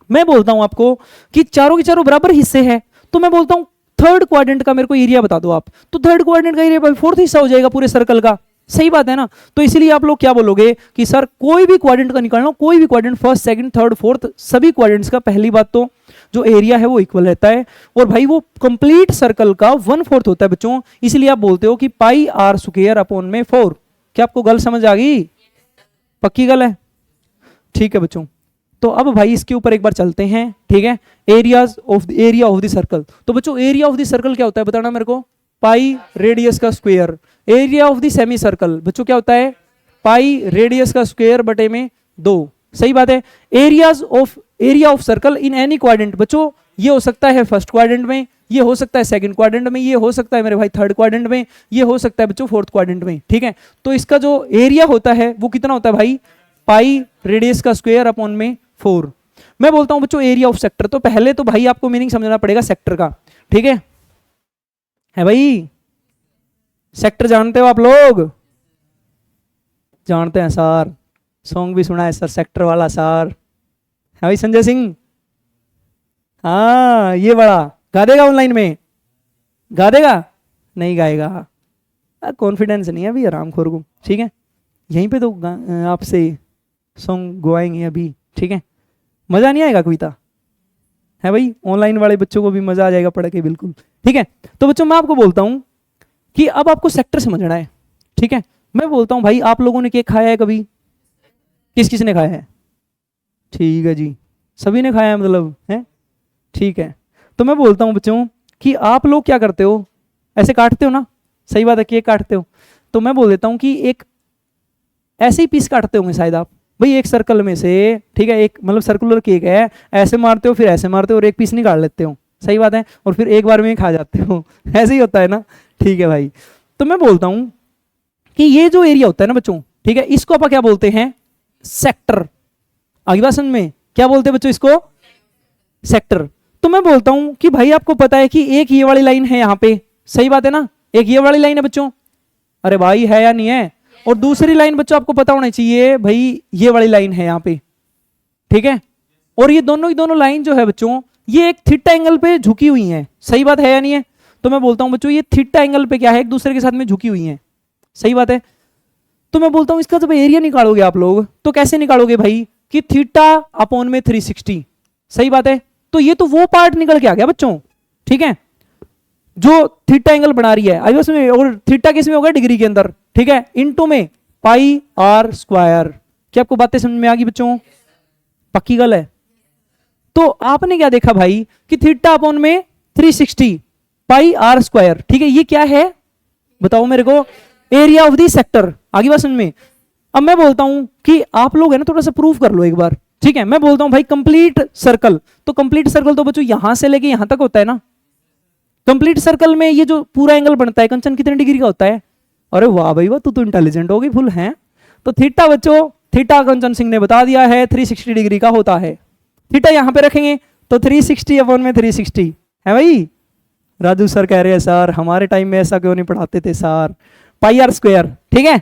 मैं बोलता हूं आपको कि चारों के चारों बराबर हिस्से हैं, तो मैं बोलता हूं थर्ड क्वाड्रेंट का मेरे को एरिया बता दो आप, तो थर्ड क्वाड्रेंट का एरिया भाई फोर्थ हिस्सा हो जाएगा पूरे सर्कल का, सही बात है ना। तो इसीलिए आप लोग क्या बोलोगे कि सर कोई भी क्वाड्रेंट का निकालना, कोई भी quadrant first second third fourth सभी क्वाड्रेंट्स का पहली बात तो जो एरिया है वो इक्वल रहता है, और भाई वो कंप्लीट सर्कल का 1/4 होता है बच्चों। इसलिए आप बोलते हो कि पाई आर स्क्वायर अपॉन में 4। क्या आपको गल समझ आ गई? पक्की गल है? ठीक है बच्चों, तो अब भाई इसके ऊपर एक बार चलते हैं, ठीक है। एरिया ऑफ द सर्कल, तो बच्चों एरिया ऑफ द सर्कल क्या होता है बताना मेरे को? पाई रेडियस का square. Area of the semi circle बच्चों क्या होता है? पाई रेडियस का स्क्वायर बटे में 2, सही बात है। Area of circle in any quadrant बच्चों, ये हो सकता है फर्स्ट क्वाड्रेंट में, ये हो सकता है सेकंड क्वाड्रेंट में, ये हो सकता है मेरे भाई थर्ड क्वाड्रेंट में, ये हो सकता है बच्चों फोर्थ क्वाड्रेंट में, ठीक है। तो इसका जो एरिया होता है वो कितना होता है भाई? पाई रेडियस का स्क्वायर अपॉन में 4। मैं बोलता हूं बच्चों एरिया ऑफ सेक्टर, तो पहले तो भाई आपको मीनिंग समझना पड़ेगा सेक्टर का, ठीक है भाई? सेक्टर जानते हो आप लोग? जानते हैं सर, सॉन्ग भी सुना है सर सेक्टर वाला सर, है भाई संजय सिंह? हाँ, ये बड़ा गा देगा ऑनलाइन में, गा देगा? नहीं गाएगा, कॉन्फिडेंस नहीं है अभी आरामखोर को, ठीक है। यहीं पे तो आपसे सॉन्ग गवाएंगे अभी, ठीक है। मजा नहीं आएगा कविता, है भाई? ऑनलाइन वाले बच्चों को भी मजा आ जाएगा पढ़ के, बिल्कुल, ठीक है। तो बच्चों मैं आपको बोलता हूं कि अब आपको सेक्टर समझना है, ठीक है। मैं बोलता हूं भाई आप लोगों ने केक खाया है कभी? किस किस ने खाया है? ठीक है जी, सभी ने खाया है मतलब, है? ठीक है। तो मैं बोलता हूं बच्चों कि आप लोग क्या करते हो, ऐसे काटते हो ना, सही बात है, केक काटते हो। तो मैं बोल देता हूं कि एक ऐसे ही पीस काटते होंगे शायद आप, भाई एक सर्कल में से, ठीक है, एक मतलब सर्कुलर केक है, ऐसे मारते हो फिर ऐसे मारते हो और एक पीस निकाल लेते हो, सही बात है, और फिर एक बार में ही खा जाते हो ऐसे ही होता है ना, ठीक है भाई। तो मैं बोलता हूं कि ये जो एरिया होता है ना बच्चों, ठीक है, इसको आप क्या बोलते हैं? सेक्टर। आगे बात समझ में? क्या बोलते हैं बच्चों इसको? सेक्टर। तो मैं बोलता हूं कि भाई आपको पता है कि एक ये वाली लाइन है यहाँ पे, सही बात है ना, एक ये वाली लाइन है बच्चों, अरे भाई है या नहीं है? और दूसरी लाइन बच्चों आपको पता होना चाहिए भाई ये वाली लाइन है यहाँ पे, ठीक है। और ये दोनों लाइन जो है बच्चों ये एक थीटा एंगल पे झुकी हुई है, सही बात है या नहीं है? तो मैं बोलता हूं बच्चों ये थीटा एंगल पे क्या है, एक दूसरे के साथ में झुकी हुई है, सही बात है। तो मैं बोलता हूं इसका जब एरिया निकालोगे आप लोग तो कैसे निकालोगे भाई? कि थीटा अपॉन में 360, सही बात है। तो ये तो वो पार्ट निकल के आ गया बच्चों, ठीक है, जो थीटा एंगल बना रही है। आई में, और थीटा किस में होगा, डिग्री के अंदर, ठीक है, इनटू में पाई आर स्क्वायर। क्या आपको बातें समझ में आ गई बच्चों? पक्की गल है। तो आपने क्या देखा भाई कि थीटा अपॉन में 360 पाई आर स्क्वायर, ठीक है, ये क्या है बताओ मेरे को, एरिया ऑफ द सेक्टर। आगे बात समझ में। अब मैं बोलता हूं कि आप लोग है ना थोड़ा सा प्रूफ कर लो एक बार, ठीक है। मैं बोलता हूं भाई कंप्लीट सर्कल, तो कंप्लीट सर्कल तो बच्चों यहां से लेके यहां तक होता है ना। कंप्लीट सर्कल में ये जो पूरा एंगल बनता है कंचन कितने डिग्री का होता है? अरे वाह भाई वाह, तू तो इंटेलिजेंट होगी फुल है। तो थीटा बच्चों, थीटा कंचन सिंह ने बता दिया है 360 डिग्री का होता है। थीटा यहां पे रखेंगे तो 360 अपॉन में 360 है भाई। राजू सर कह रहे हैं सर हमारे टाइम में ऐसा क्यों नहीं पढ़ाते थे सर, पाई आर स्क्वायर, ठीक है।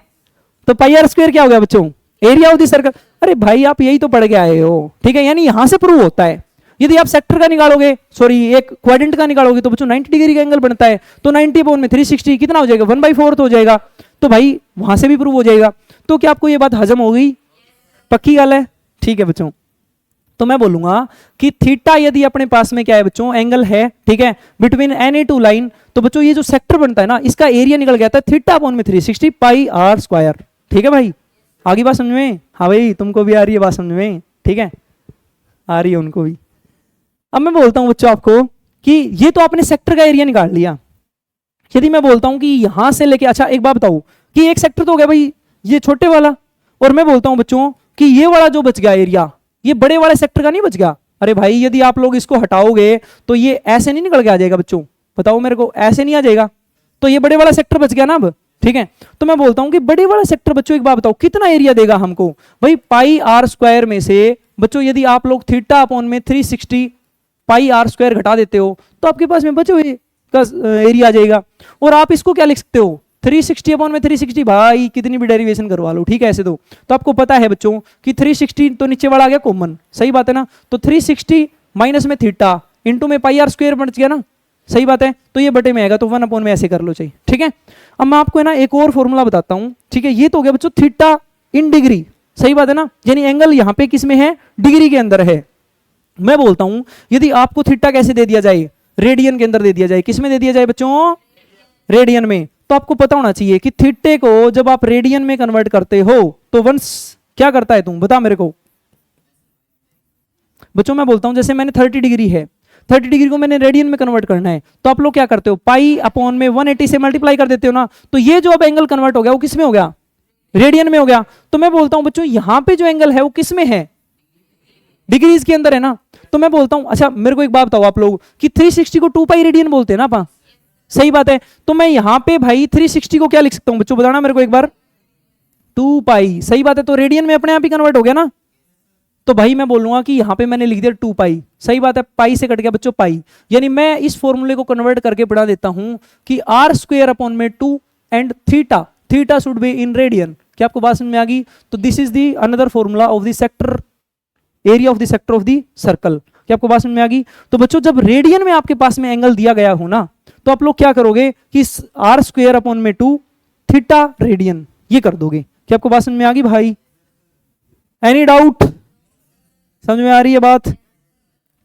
तो पाई आर स्क्वायर क्या हो गया बच्चों? Area of the circle. अरे भाई आप यही तो पढ़ के आए हो, ठीक है, यानी यहां से प्रूव होता है। यदि आप सेक्टर का निकालोगे, सॉरी एक क्वाड्रेंट का निकालोगे तो बच्चों 90 डिग्री का एंगल बनता है, तो 90 अपॉन में 360 कितना हो जाएगा, 1/4 हो जाएगा। तो भाई वहां से भी प्रूव हो जाएगा। तो क्या आपको ये बात हजम हो गई? पक्की गल है, ठीक है बच्चों। तो मैं बोलूंगा कि थीटा यदि अपने पास में क्या है बच्चों, एंगल है, ठीक है, बिटवीन एनी टू लाइन, तो बच्चों ये जो सेक्टर बनता है ना इसका एरिया निकल गया था थीटा अपॉन में 360 पाई आर स्क्वायर, ठीक है भाई। आगे बात समझ में? हाँ भाई तुमको भी आ रही है बात समझ में, ठीक है, आ रही है उनको भी। अब मैं बोलता हूं बच्चों आपको कि ये तो आपने सेक्टर का एरिया निकाल लिया। यदि मैं बोलता हूं कि यहां से लेके, अच्छा एक बात बताओ कि एक सेक्टर तो हो गया भाई ये छोटे वाला, और मैं बोलता हूं बच्चों कि ये वाला जो बच गया एरिया, ये बड़े वाले सेक्टर का नहीं बच गया। अरे भाई यदि आप लोग इसको हटाओगे तो ये ऐसे नहीं निकल के आ जाएगा बच्चों, बताओ मेरे को, ऐसे नहीं आ जाएगा। तो ये बड़े वाला सेक्टर बच गया ना अब, ठीक है। तो मैं बोलता हूं कि बड़े वाला सेक्टर बच्चों एक बात बताओ कितना एरिया देगा हमको भाई, पाई आर स्क्वायर में से बच्चों यदि आप लोग थीटा अपॉन में 360 पाई आर स्क्वायर घटा देते हो तो आपके पास में बचे हुए का एरिया आ जाएगा। और आप इसको क्या लिख सकते हो, 360 अपॉन में 360, भाई कितनी भी डेरिवेशन करवा लो, ठीक है। ऐसे तो आपको पता है बच्चों कि 360 तो नीचे वाला आ गया कॉमन, सही बात है ना। तो 360 माइनस में थीटा इंटू में पाई आर स्क्वायर बच गया ना, सही बात है। तो ये बटे में आएगा, तो 1 अपॉन में ऐसे कर लो चाहिए, ठीक है। अब मैं आपको है ना एक और फॉर्मूला बताता हूं, ठीक है। ये तो हो गया बच्चों थीटा इन डिग्री, सही बात है ना, यानी एंगल यहां पे किस में है, डिग्री के अंदर है। मैं बोलता हूं यदि आपको थीटा कैसे दे दिया जाए, रेडियन के अंदर दे दिया जाए, किस में दे दिया जाए बच्चों, रेडियन में, तो आपको पता होना चाहिए कि थीटे को जब आप रेडियन में कन्वर्ट करते हो तो वंस क्या करता है, तुम बता मेरे को बच्चों। मैं बोलता हूं जैसे मैंने 30 डिग्री है, 30 डिग्री को मैंने रेडियन में कन्वर्ट करना है, तो आप लोग क्या करते हो, पाई अपॉन में 180 से मल्टीप्लाई कर देते हो ना। तो ये जो अब एंगल कन्वर्ट हो गया वो किस में हो गया, रेडियन में हो गया। तो मैं बोलता हूं बच्चों यहां पे जो एंगल है वो किस में है, डिग्रीज के अंदर है ना। तो मैं बोलता हूं, अच्छा मेरे को एक बात बताओ आप लोग कि 360 को 2 पाई रेडियन बोलते हैं ना आपा, सही बात है। तो मैं यहां पे भाई 360 को क्या लिख सकता हूं बच्चों, बताना मेरे को एक बार, 2 पाई, सही बात है। तो रेडियन में अपने आप ही कन्वर्ट हो गया ना। तो भाई मैं बोलूंगा कि यहां पे मैंने लिख दिया 2 पाई, सही बात है, पाई से कट गया बच्चों पाई। यानी मैं इस फॉर्मूले को कन्वर्ट करके पढ़ा देता हूं कि आर स्क्वायर अपॉन में 2 and theta, theta should be in radian. क्या आपको बात समझ में आ गई? तो this is the another formula of the sector, area of the sector of the circle. क्या आपको बात समझ में आ गई? तो बच्चों जब रेडियन में आपके पास में एंगल दिया गया हो ना, तो आप लोग क्या करोगे कि आर स्क्वायर अपॉन में 2 थीटा रेडियन ये कर दोगे। क्या आपको बात समझ में आ गई भाई? Any doubt? समझ में आ रही है बात?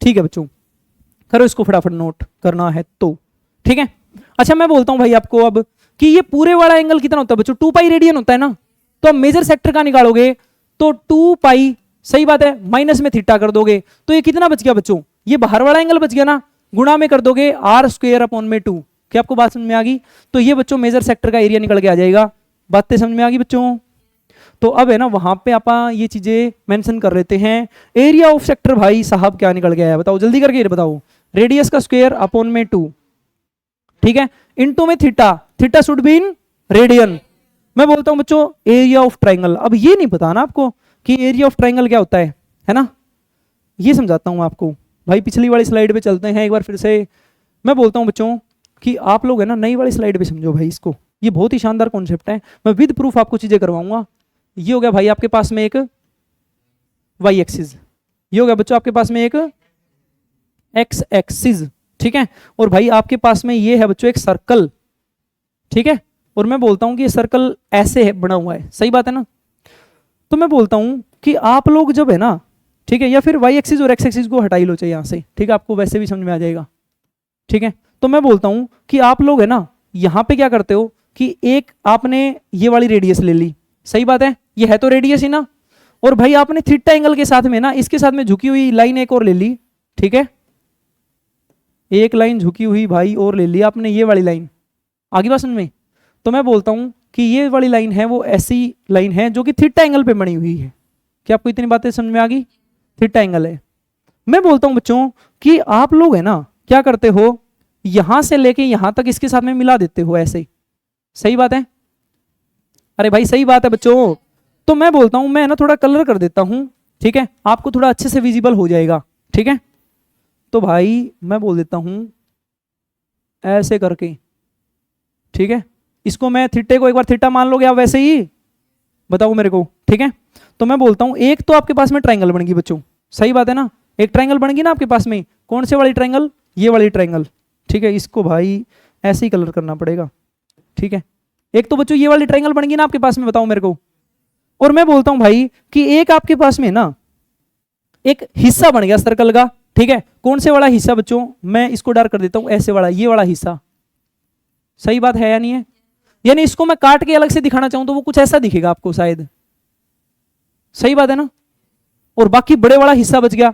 ठीक है बच्चों, करो इसको फटाफट नोट करना है तो, ठीक है। अच्छा मैं बोलता हूं भाई आपको अब कि ये पूरे वाला एंगल कितना होता है बच्चों, 2 पाई रेडियन होता है ना। तो अब मेजर सेक्टर का निकालोगे तो 2 पाई, सही बात है, माइनस में थीटा कर दोगे तो ये कितना बच गया बच्चों, ये बाहर वाला एंगल बच गया ना, गुणा में कर दोगे आर स्क्वायर अपॉन में 2। क्या आपको बात समझ में आ गई? तो ये बच्चों मेजर सेक्टर का एरिया निकल के आ जाएगा। बातें समझ में आ गई बच्चों? तो अब है ना वहां पे आप ये चीजें मेंशन कर लेते हैं। एरिया ऑफ सेक्टर भाई साहब क्या निकल गया है बताओ, जल्दी करके बताओ। रेडियस का स्क्वायर अपॉन में 2, ठीक है, इनटू में theta, theta should be in radian. मैं बोलता हूं बच्चों एरिया ऑफ ट्राइंगल। अब ये नहीं पता ना आपको कि एरिया ऑफ ट्राइंगल क्या होता है ना, ये समझाता हूं आपको भाई। पिछली वाली स्लाइड पे चलते हैं एक बार फिर से। मैं बोलता हूं बच्चों कि आप लोग है ना नई वाली स्लाइड पे समझो भाई इसको, ये बहुत ही शानदार कॉन्सेप्ट है। मैं विद प्रूफ आपको चीजें करवाऊंगा। ये हो गया भाई आपके पास में एक वाई एक्सिस, ये हो गया बच्चों आपके पास में एक एक्स एक्सिस, ठीक है। और भाई आपके पास में ये है बच्चों एक सर्कल, ठीक है। और मैं बोलता हूं कि ये सर्कल ऐसे है बना हुआ है, सही बात है ना। तो मैं बोलता हूं कि आप लोग जब है ना, ठीक है, या फिर वाई एक्सिस और एक्स एक्सिस को हटा ही लो चाहिए यहाँ से, ठीक है, आपको वैसे भी समझ में आ जाएगा। ठीक है, तो मैं बोलता हूँ कि आप लोग है ना यहाँ पे क्या करते हो कि एक आपने ये वाली रेडियस ले ली, सही बात है, ये है तो रेडियस ही ना, और भाई आपने थीटा एंगल के साथ में ना इसके साथ में झुकी हुई लाइन एक और ले ली, ठीक है, एक लाइन झुकी हुई भाई और ले ली आपने, ये वाली लाइन, आगे बात समझ में। तो मैं बोलता हूं कि ये वाली लाइन है वो ऐसी लाइन है जो कि थीटा एंगल पे बनी हुई है। क्या आपको इतनी बातें समझ में आ गई? थीटा एंगल है। मैं बोलता हूं बच्चों कि आप लोग है ना क्या करते हो, यहां से लेके यहां तक इसके साथ में मिला देते हो ऐसे, सही बात है, अरे भाई सही बात है बच्चों। तो मैं बोलता हूं मैं ना थोड़ा कलर कर देता हूं, ठीक है, आपको थोड़ा अच्छे से विजिबल हो जाएगा, ठीक है। तो भाई मैं बोल देता हूं ऐसे करके, ठीक है, इसको मैं थीटे को एक बार थीटा मान लोगे आप वैसे ही, बताओ मेरे को, ठीक है। तो मैं बोलता हूं एक तो आपके पास में ट्रायंगल बन गई बच्चों, सही बात है ना, एक ट्रायंगल बन गई ना आपके पास में, कौन से वाली ट्रायंगल, ये वाली ट्रायंगल, ठीक है, इसको भाई ऐसे ही कलर करना पड़ेगा, ठीक है। एक तो बच्चों ये वाली ट्रायंगल बन गई ना आपके पास में, बताओ मेरे को। और मैं बोलता हूं भाई कि एक आपके पास में ना एक हिस्सा बन गया सर्कल का, ठीक है, कौन से वाला हिस्सा बच्चों, मैं इसको डार्क कर देता हूं ऐसे वाला, ये वाला हिस्सा, सही बात है या नहीं है, यानी इसको मैं काट के अलग से दिखाना चाहूं तो वो कुछ ऐसा दिखेगा आपको शायद, सही बात है ना, और बाकी बड़े वाला हिस्सा बच गया।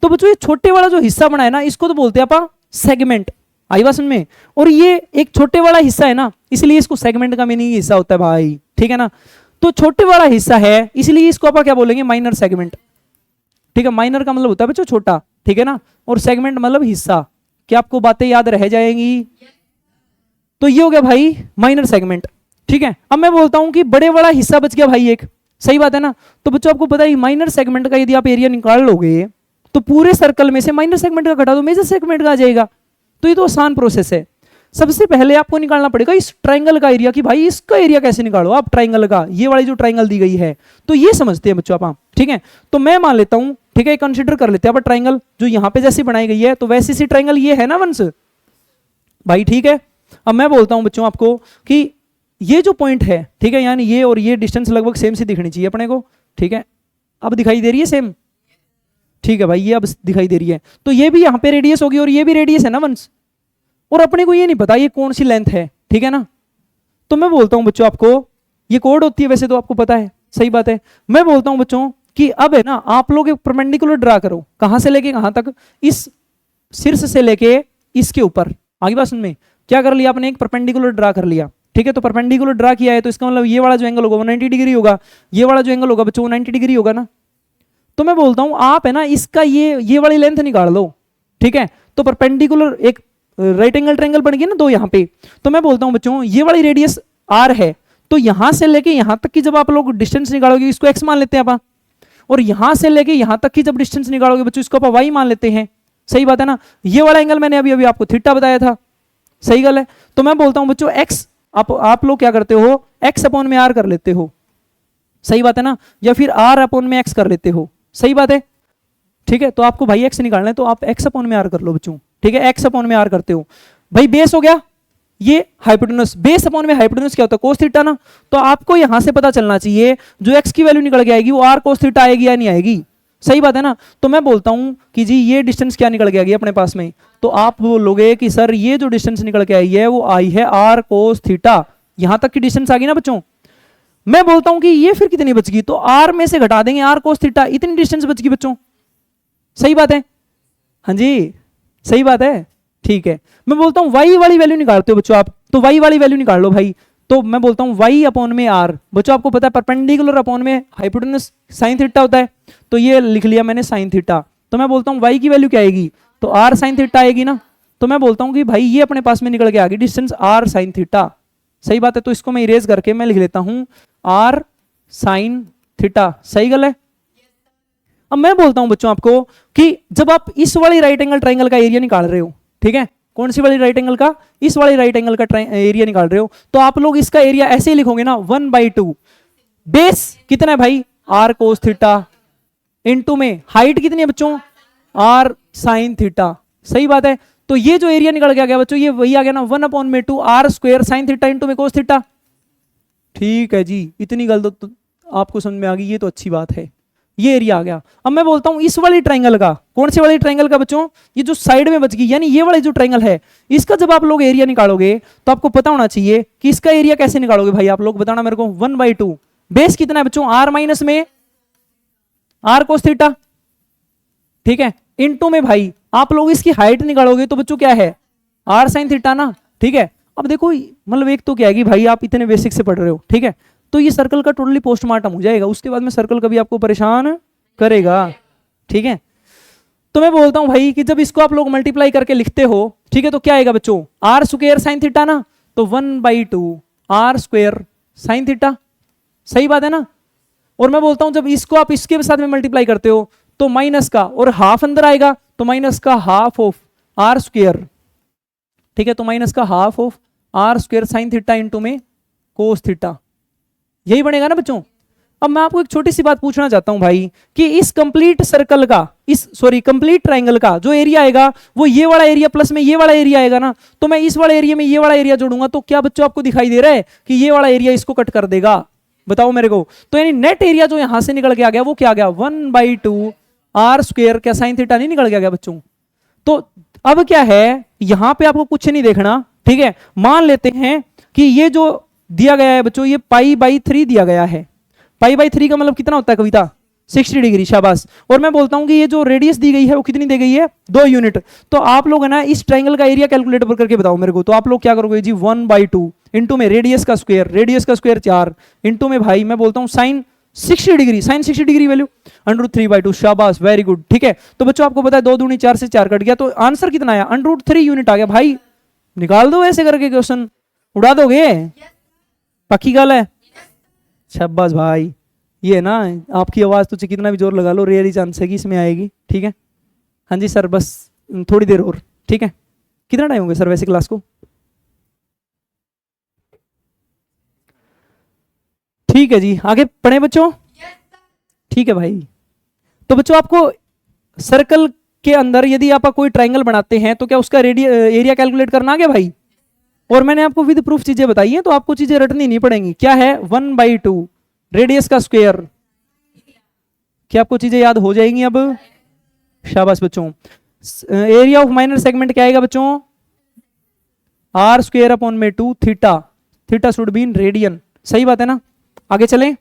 तो बच्चों ये छोटे वाला जो हिस्सा बना है ना इसको तो बोलते हैं अपन सेगमेंट, आई बात समझ में, और ये एक छोटे वाला हिस्सा है ना इसलिए इसको सेगमेंट का मीनिंग हिस्सा होता है भाई, ठीक है ना। तो छोटे वाला हिस्सा है इसलिए इसको अपन क्या बोलेंगे, माइनर सेगमेंट, ठीक है, माइनर का मतलब होता है बच्चों छोटा, ठीक है ना, और सेगमेंट मतलब हिस्सा। क्या आपको बातें याद रह जाएंगी? तो ये हो गया भाई माइनर सेगमेंट, ठीक है। अब मैं बोलता हूं कि बड़े वाला हिस्सा बच गया भाई एक, सही बात है ना। तो बच्चों आपको पता है माइनर सेगमेंट का यदि आप एरिया निकाल लोगे तो पूरे सर्कल में से माइनर सेगमेंट का घटा दो मेजर सेगमेंट का आ जाएगा। तो ये तो आसान प्रोसेस है। सबसे पहले आपको निकालना पड़ेगा इस ट्रायंगल का एरिया, कि भाई इसका एरिया कैसे निकालो आप ट्रायंगल का, ये वाली जो ट्रायंगल दी गई है, तो ये समझते हैं बच्चों आप, ठीक है। तो मैं मान लेता हूं, ठीक है, कंसीडर कर लेते हैं अब ट्रायंगल जो यहां पे जैसी बनाई गई है, तो वैसी सी ट्रायंगल ये है ना वंश भाई, ठीक है। अब मैं बोलता हूं बच्चों आपको कि ये जो पॉइंट है, ठीक है, यानी ये और ये डिस्टेंस लगभग सेम सी दिखनी चाहिए अपने को, ठीक है। अब दिखाई दे रही है सेम, ठीक है भाई, ये अब दिखाई दे रही है। तो ये भी यहां पे रेडियस होगी और ये भी रेडियस है ना वंश, और अपने को ये नहीं पता ये कौन सी लेंथ है, ठीक है ना। तो मैं बोलता हूं बच्चों आपको ये कोड होती है वैसे तो आपको पता है, सही बात है। मैं बोलता हूं बच्चों कि अब है ना आप लोग एक परपेंडिकुलर ड्रा करो, कहां से लेके कहां तक, इस शीर्ष से लेके इसके ऊपर, आगे बात सुन में क्या कर लिया आपने, एक परपेंडिकुलर ड्रा कर लिया, ठीक है। तो परपेंडिकुलर ड्रा किया है तो इसका मतलब ये वाला जो एंगल होगा वो 90 डिग्री होगा, ये वाला जो एंगल होगा बच्चों वो 90 डिग्री होगा ना। तो मैं बोलता हूं आप है ना इसका ये वाली लेंथ निकाल लो, ठीक है। तो परपेंडिकुलर एक राइट एंगल ट्रायंगल बन गया ना दो यहाँ पे। तो मैं बोलता हूं बच्चों ये वाली रेडियस r है, तो यहां से लेके यहां तक की जब आप लोग डिस्टेंस निकालोगे इसको x मान लेते हैं आप, और यहां से लेके यहां तक की जब डिस्टेंस निकालोगे बच्चों इसको आप y मान लेते हैं, सही बात है ना। ये वाला एंगल मैंने अभी अभी आपको थीटा बताया था, सही गल है। तो मैं बोलता हूं बच्चों x आप लोग क्या करते हो, x अपॉन में r कर लेते हो, सही बात है ना, या फिर r अपॉन में x कर लेते हो, सही बात है, ठीक है। तो आपको भाई x निकालना है तो आप x अपॉन में r कर लो बच्चों, ठीक है, x अपॉन में r करते हो भाई। बेस हो गया ये हाइपोटेनस, बेस अपॉन में हाइपोटेनस क्या होता है, कोस थीटा ना। तो आपको यहां से पता चलना चाहिए जो x की वैल्यू निकल के आएगी वो r कोस थीटा आएगी या नहीं आएगी, सही बात है ना। तो मैं बोलता हूं कि जी ये डिस्टेंस क्या निकल के आएगी अपने पास में, तो आप बोलोगे कि सर ये जो डिस्टेंस निकल के आई है वो आई है r कोस थीटा, यहां तक की डिस्टेंस आ गई ना बच्चों। मैं बोलता हूं कि ये फिर कितनी बच गई, तो r में से घटा देंगे r कोस थीटा, इतनी डिस्टेंस बच गई बच्चों, सही बात है, हाँ जी सही बात है, ठीक है। मैं बोलता हूं y वाली वैल्यू निकालते हो बच्चों आप, तो y वाली वैल्यू निकाल लो भाई। तो मैं बोलता हूं y अपॉन में r, बच्चों आपको पता है परपेंडिकुलर अपॉन में हाइपोटेनस साइन थीटा होता है, तो ये लिख लिया मैंने साइन थीटा। तो मैं बोलता हूं y की वैल्यू क्या आएगी, तो r साइन थीटा आएगी ना। तो मैं बोलता हूं कि भाई ये अपने पास में निकल के आ गई डिस्टेंस r साइन थीटा, सही बात है। तो इसको मैं इरेज करके मैं लिख लेता हूं r साइन थीटा, सही गल है। अब मैं बोलता हूं बच्चों आपको कि जब आप इस वाली राइट एंगल ट्रायंगल का एरिया निकाल रहे हो, ठीक है, कौन सी वाली राइट एंगल का, इस वाली राइट एंगल का एरिया निकाल रहे हो, तो आप लोग इसका एरिया ऐसे ही लिखोगे ना 1/2, बेस कितना है भाई r कोस थीटा, इनटू में हाइट कितनी है बच्चों r साइन थीटा, सही बात है। तो ये जो एरिया निकल के आ गया बच्चों ये वही आ गया ना 1/2 r square sine theta into में कोस थीटा, ठीक है जी। इतनी गल तो आपको समझ में आ गई, ये तो अच्छी बात है, ये एरिया आ गया। अब मैं बोलता हूं इस वाली ट्राइंगल का, कौन से वाली ट्राइंगल का बच्चों, ये जो साइड में बच गई, यानी ये वाला जो ट्राइंगल है, इसका जब आप लोग एरिया निकालोगे तो आपको पता होना चाहिए कि इसका एरिया कैसे निकालोगे भाई, आप लोग बताना मेरे को। 1/2 बेस कितना है बच्चों, आर माइनस में आर कोस थीटा, ठीक है, इनटू में भाई आप लोग इसकी हाइट निकालोगे तो बच्चों क्या है, आर साइन थीटा ना, ठीक है। अब देखो मतलब एक तो क्या है कि भाई आप इतने बेसिक से पढ़ रहे हो, ठीक है, तो ये सर्कल का टोटली पोस्टमार्टम हो जाएगा, उसके बाद में सर्कल कभी आपको परेशान करेगा, ठीक है। तो मैं बोलता हूं भाई कि जब इसको आप लोग मल्टीप्लाई करके लिखते हो, ठीक है, तो क्या आएगा बच्चों, आर स्क्वायर साइन थीटा ना, तो 1/2 आर स्क्वायर साइन थीटा, सही बात है ना। और मैं बोलता हूं जब इसको आप इसके साथ में मल्टीप्लाई करते हो तो माइनस का और हाफ अंदर आएगा, तो माइनस का हाफ ऑफ आर स्क्वायर, ठीक है, तो माइनस का half of R square sine theta into में कोस थीटा, यही बनेगा ना बच्चों। अब मैं आपको एक छोटी सी बात पूछना चाहता हूं भाई कि इस कंप्लीट सर्कल का, इस सॉरी कंप्लीट ट्राइंगल का जो एरिया आएगा वो ये वाला एरिया प्लस में ये वाला एरिया आएगा ना, तो मैं इस वाले एरिया में ये वाला एरिया जोड़ूंगा तो क्या बच्चों आपको दिखाई दे रहा है कि ये वाला एरिया इसको कट कर देगा, बताओ मेरे को। तो यानी नेट एरिया जो यहां से निकल के आ गया वो क्या आ गया, 1/2 आर स्क्वायर, क्या साइन थीटा नहीं निकल गया बच्चों। तो अब क्या है, यहां पे आपको कुछ नहीं देखना, ठीक है, मान लेते हैं कि ये जो दिया गया है बच्चों, ये π/3 दिया गया है। π/3 का मतलब कितना होता है कविता, 60 डिग्री, शाबाश। और मैं बोलता हूं कि ये जो रेडियस दी गई है वो कितनी दी गई है, 2 यूनिट। तो आप लोग है ना इस ट्राइंगल का एरिया कैलकुलेट करके बताओ मेरे को। तो आप लोग क्या करोगे जी, 1/2 इंटू में रेडियस का स्क्वायर 4 इंटू में भाई मैं बोलता हूं sine 60 degree, sine 60 degree value √3/2, शाबाश, वेरी गुड, ठीक है। तो बच्चों आपको पता है 2 दूनी 4 से 4 कट गया, तो आंसर कितना आया, √3 यूनिट आ गया भाई। निकाल दो ऐसे करके क्वेश्चन, उड़ा दोगे, पक्की गल है, शाबाश भाई। ये ना आपकी आवाज तो कितना भी जोर लगा लो, रेयर ही चांस है कि इसमें आएगी, ठीक है। हाँ जी सर, बस थोड़ी देर और, ठीक है। कितना टाइम हो गया सर वैसे क्लास को, ठीक है जी, आगे पढ़े बच्चों, ठीक है भाई। तो बच्चों आपको सर्कल के अंदर यदि आप कोई ट्राइंगल बनाते हैं तो क्या उसका एरिया कैलकुलेट करना आ गया भाई। और मैंने आपको विद प्रूफ चीजें बताई हैं, तो आपको चीजें रटनी नहीं पड़ेंगी। क्या है, 1/2 रेडियस का स्क्वायर, क्या आपको चीजें याद हो जाएंगी अब, शाबाश बच्चों। एरिया ऑफ माइनर सेगमेंट क्या आएगा बच्चों, आर स्क्वायर अपॉन में 2 theta, theta should be in radian, सही बात है ना। आगे चलें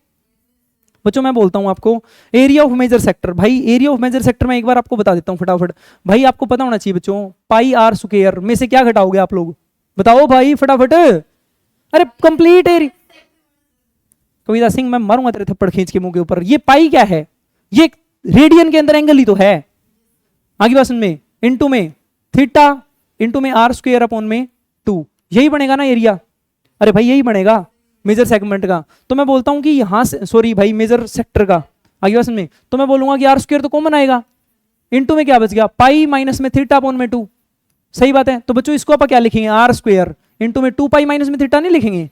बच्चों, मैं बोलता हूं आपको एरिया ऑफ मेजर सेक्टर। भाई एरिया ऑफ मेजर सेक्टर में एक बार आपको बता देता हूं फटाफट। भाई आपको पता होना चाहिए बच्चों, πr स्क्वायर में से क्या घटाओगे आप लोग, बताओ भाई फटाफट। अरे कंप्लीट एरिया, कविता सिंह मैं मारूंगा तेरे थप्पड़ खींच के मुंह के ऊपर। ये पाई क्या है, ये रेडियन के अंदर एंगल ही तो है। आगे बात में इंटू में थीटा इंटू में आर स्क्वायर अपॉन में 2, यही बनेगा ना एरिया। अरे भाई यही बनेगा मेजर सेगमेंट का। तो मैं बोलता हूं कि यहां से, सॉरी भाई मेजर सेक्टर का, आगे बात में, तो मैं बोलूंगा कि आर स्क्वायर तो कॉमन आएगा, इंटू में क्या बच गया, पाई माइनस में थीटा अपॉन में 2, सही बात है। तो बच्चों इसको आप क्या लिखेंगे, आर स्क्वायर इंटू में 2 पाई माइनस में थीटा नहीं लिखेंगे,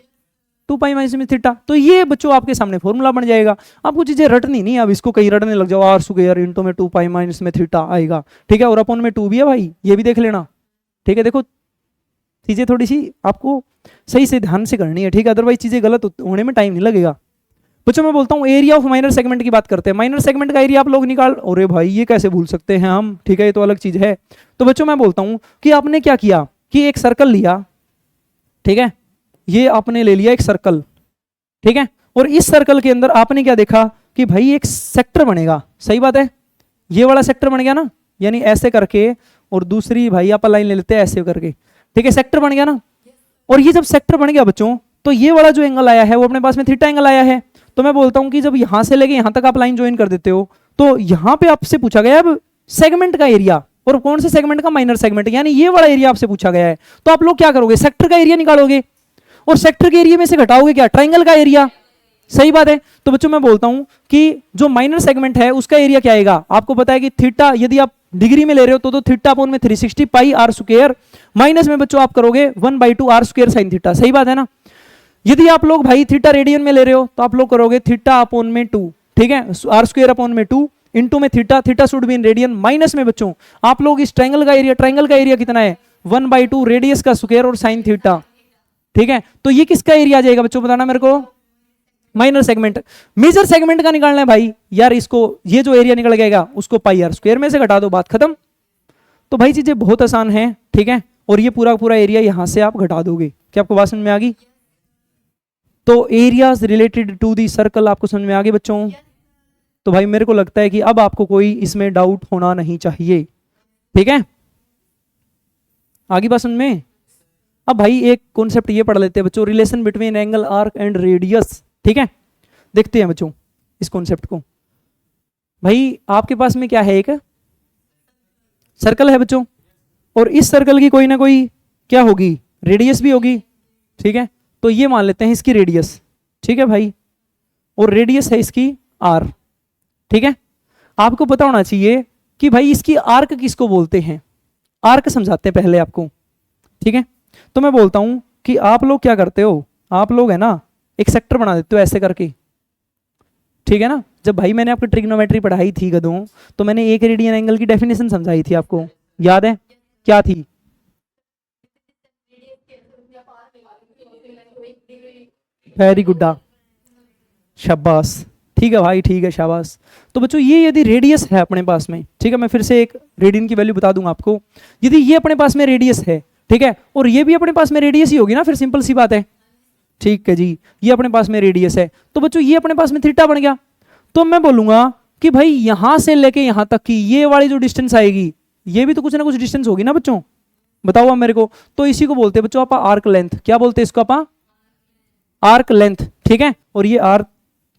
2 पाई माइनस में थीटा। तो ये बच्चों आपके सामने फॉर्मूला बन जाएगा। आपको चीजें रटनी नहीं, अब इसको कहीं रटने लग जाओ, आर स्क्वायर इंटू में 2 पाई माइनस में थीटा आएगा, ठीक है, और अपॉन में 2 भी है भाई, ये भी देख लेना, ठीक है। देखो चीजें थोड़ी सी आपको सही से ध्यान से करनी है, ठीक है, अदरवाइज चीजें गलत होने में टाइम नहीं लगेगा। बच्चों मैं बोलता हूँ एरिया ऑफ माइनर सेगमेंट की बात करते हैं। माइनर सेगमेंट का एरिया आप लोग निकाल, अरे भाई ये कैसे भूल सकते हैं हम, ठीक है, ये तो अलग चीज है। तो बच्चों मैं बोलता हूँ कि आपने क्या किया कि एक सर्कल लिया, ठीक है, ये आपने ले लिया एक सर्कल, ठीक है, और इस सर्कल के अंदर आपने क्या देखा कि भाई एक सेक्टर बनेगा, सही बात है, ये वाला सेक्टर बन गया ना, यानी ऐसे करके, और दूसरी भाई आप लाइन ले लेते हैं ऐसे करके, ठीक है, सेक्टर बन गया ना। और ये जब सेक्टर बन गया बच्चों, तो ये वाला जो एंगल आया है वो अपने पास में थीटा एंगल आया है। तो मैं बोलता हूं कि जब यहां से लेके यहां तक आप लाइन ज्वाइन कर देते हो, तो यहां पे आपसे पूछा गया अब सेगमेंट का एरिया, और कौन से सेगमेंट का, माइनर सेगमेंट, यानी ये वाला एरिया आपसे पूछा गया है। तो आप लोग क्या करोगे, सेक्टर का एरिया निकालोगे, और सेक्टर के एरिया में से घटाओगे क्या, ट्राइंगल का एरिया, सही बात है। तो बच्चों मैं बोलता हूं कि जो माइनर सेगमेंट है उसका एरिया क्या आएगा, आपको पता है कि थीटा यदि आप डिग्री में ले रहे हो तो थीटा अपॉन में 360 पाई आर स्क्वायर, माइनस में बच्चों आप करोगे 1/2 आर स्क्वायर साइन थीटा, सही बात है ना। यदि आप लोग भाई थीटा रेडियन में ले रहे हो तो आप लोग करोगे थीटा अपॉन में 2, ठीक है, आर स्क्वायर अपॉन में 2 इंटू में theta, theta should be in radian, minus में बच्चों आप लोग इस ट्राइंगल का एरिया कितना है, 1/2 रेडियस का स्क्वायर और साइन थीटा, ठीक है। तो ये किसका एरिया आ जाएगा बच्चों, बताना मेरे को, माइनर सेगमेंट। मेजर सेगमेंट का निकालना है भाई यार, इसको ये जो एरिया निकल गएगा उसको पाई आर स्क्वायर में से घटा दो, बात खत्म। तो भाई चीजें बहुत आसान है, ठीक है। और ये पूरा पूरा एरिया यहां से आप घटा दोगे। क्या आपको बात समझ में आ गई? तो areas related to the circle आपको समझ में आ गए बच्चों? तो भाई मेरे को लगता है कि अब आपको कोई इसमें डाउट होना नहीं चाहिए, ठीक है। आगे बात समझ में? अब भाई एक कॉन्सेप्ट ये पढ़ लेते हैं बच्चों, relation between angle arc and radius, ठीक है। देखते हैं बच्चों इस कॉन्सेप्ट को। भाई आपके पास में क्या है, एक सर्कल है बच्चों, और इस सर्कल की कोई ना कोई क्या होगी, रेडियस भी होगी, ठीक है। तो ये मान लेते हैं इसकी रेडियस, ठीक है भाई, और रेडियस है इसकी आर, ठीक है। आपको पता होना चाहिए कि भाई इसकी आर्क किसको बोलते हैं। आर्क समझाते हैं पहले आपको, ठीक है। तो मैं बोलता हूं कि आप लोग क्या करते हो, आप लोग है ना एक सेक्टर बना देते हो ऐसे करके, ठीक है ना। जब भाई मैंने आपको ट्रिग्नोमेट्री पढ़ाई थी गधों, तो मैंने एक रेडियन एंगल की डेफिनेशन समझाई थी आपको, याद है क्या थी? वेरी गुड, शाबाश, ठीक है भाई, ठीक है, शाबाश। तो बच्चों ये यदि रेडियस है अपने पास में, ठीक है, मैं फिर से एक रेडियन की वैल्यू बता दूंगा आपको। यदि ये अपने पास में रेडियस है, ठीक है, और ये भी अपने पास में रेडियस ही होगी ना, फिर सिंपल सी बात है, ठीक है जी। ये अपने पास में रेडियस है, तो बच्चों ये अपने पास में थीटा बन गया। तो मैं बोलूंगा कि भाई यहां से लेके यहां तक की ये वाली जो डिस्टेंस आएगी, ये भी तो कुछ ना कुछ डिस्टेंस होगी ना बच्चों, बताओ आप मेरे को। तो इसी को बोलते हैं बच्चों आप आर्क लेंथ। क्या बोलते हैं इसको आप? आर्क लेंथ, ठीक है। और ये आर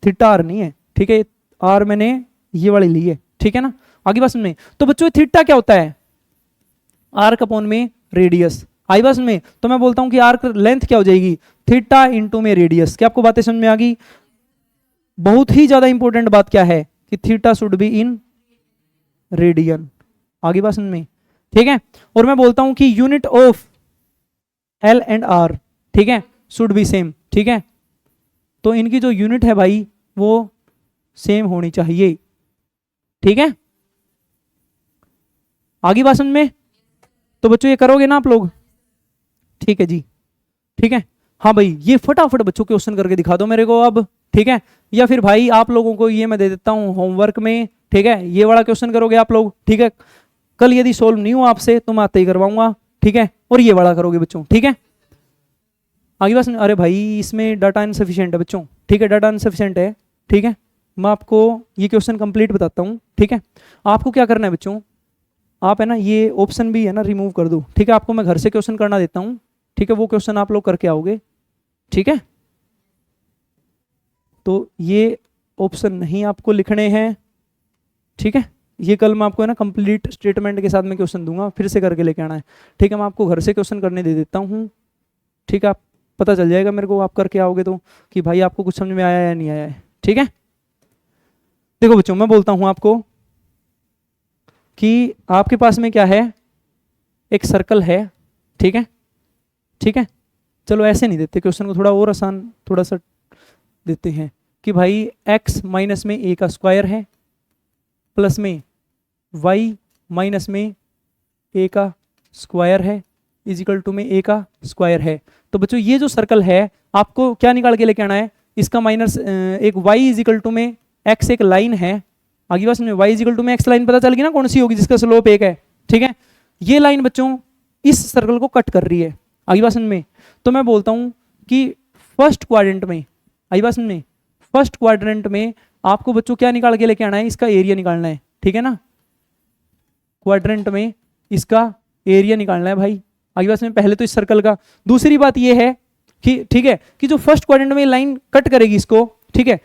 थीटा आर नहीं है, ठीक है, आर मैंने ये वाली ली है, ठीक है ना। आगे बात में, तो बच्चों थीटा क्या होता है? आर्क अपॉन में रेडियस। आई बात में, तो मैं बोलता हूं कि आर्क लेंथ क्या हो जाएगी, थीटा इंटू में रेडियस। क्या आपको बातें समझ में आ गई? बहुत ही ज्यादा इंपॉर्टेंट बात क्या है कि theta should be in radian. आगे बात समझ में, ठीक है। और मैं बोलता हूं कि unit of L and R, ठीक है, शुड बी सेम, ठीक है। तो इनकी जो यूनिट है भाई वो सेम होनी चाहिए, ठीक है। आगे बात समझ में? तो बच्चों ये करोगे ना आप लोग, ठीक है जी, ठीक है। हाँ भाई ये फटाफट बच्चों क्वेश्चन करके दिखा दो मेरे को अब, ठीक है। या फिर भाई आप लोगों को ये मैं दे देता हूं होमवर्क में, ठीक है, ये वाला क्वेश्चन करोगे आप लोग, ठीक है। कल यदि सोल्व नहीं हुआ आपसे तो मैं आते ही करवाऊंगा, ठीक है। और ये वाला करोगे बच्चों, ठीक है। आगे बात, अरे भाई इसमें डाटा इनसफिशिएंट है बच्चों, ठीक है, डाटा इनसफिशिएंट है, ठीक है। मैं आपको ये क्वेश्चन कंप्लीट बताता हूँ, ठीक है। आपको क्या करना है बच्चों, आप है ना ये ऑप्शन भी है ना रिमूव कर दो, ठीक है। आपको मैं घर से क्वेश्चन करना देता हूँ, ठीक है, वो क्वेश्चन आप लोग करके आओगे, ठीक है। तो ये ऑप्शन नहीं आपको लिखने हैं, ठीक है। ये कल मैं आपको है ना कंप्लीट स्टेटमेंट के साथ में क्वेश्चन दूंगा, फिर से करके लेके आना है, ठीक है। मैं आपको घर से क्वेश्चन करने दे देता हूँ, ठीक है। आप पता चल जाएगा मेरे को, आप करके आओगे तो, कि भाई आपको कुछ समझ में आया या नहीं आया है, ठीक है। देखो बच्चों मैं बोलता हूं आपको कि आपके पास में क्या है, एक सर्कल है, ठीक है, ठीक है। चलो ऐसे नहीं देते क्वेश्चन को, थोड़ा और आसान थोड़ा सा देते हैं कि भाई x माइनस में a का स्क्वायर है प्लस में y माइनस में a का स्क्वायर है इजिकल टू में a का स्क्वायर है। तो बच्चों ये जो सर्कल है आपको क्या निकाल के लेके आना है, इसका माइनस एक y इजिकल टू में x एक लाइन है, आगे बात में y इजिकल टू में x लाइन पता चल गई ना, कौन सी होगी जिसका स्लोप 1 है, ठीक है। ये लाइन बच्चों इस सर्कल को कट कर रही है, आगे बात में। तो मैं बोलता हूं कि फर्स्ट क्वाड्रेंट में, आगे बात में, फर्स्ट क्वाड्रेंट में आपको बच्चों क्या निकाल के लेके आना है, इसका एरिया निकालना है, ठीक है ना। क्वाड्रेंट में इसका एरिया निकालना है भाई, आगे बात में, पहले तो इस सर्कल का। दूसरी बात ये है कि ठीक है कि जो फर्स्ट क्वाड्रेंट में लाइन कट करेगी इसको, ठीक है,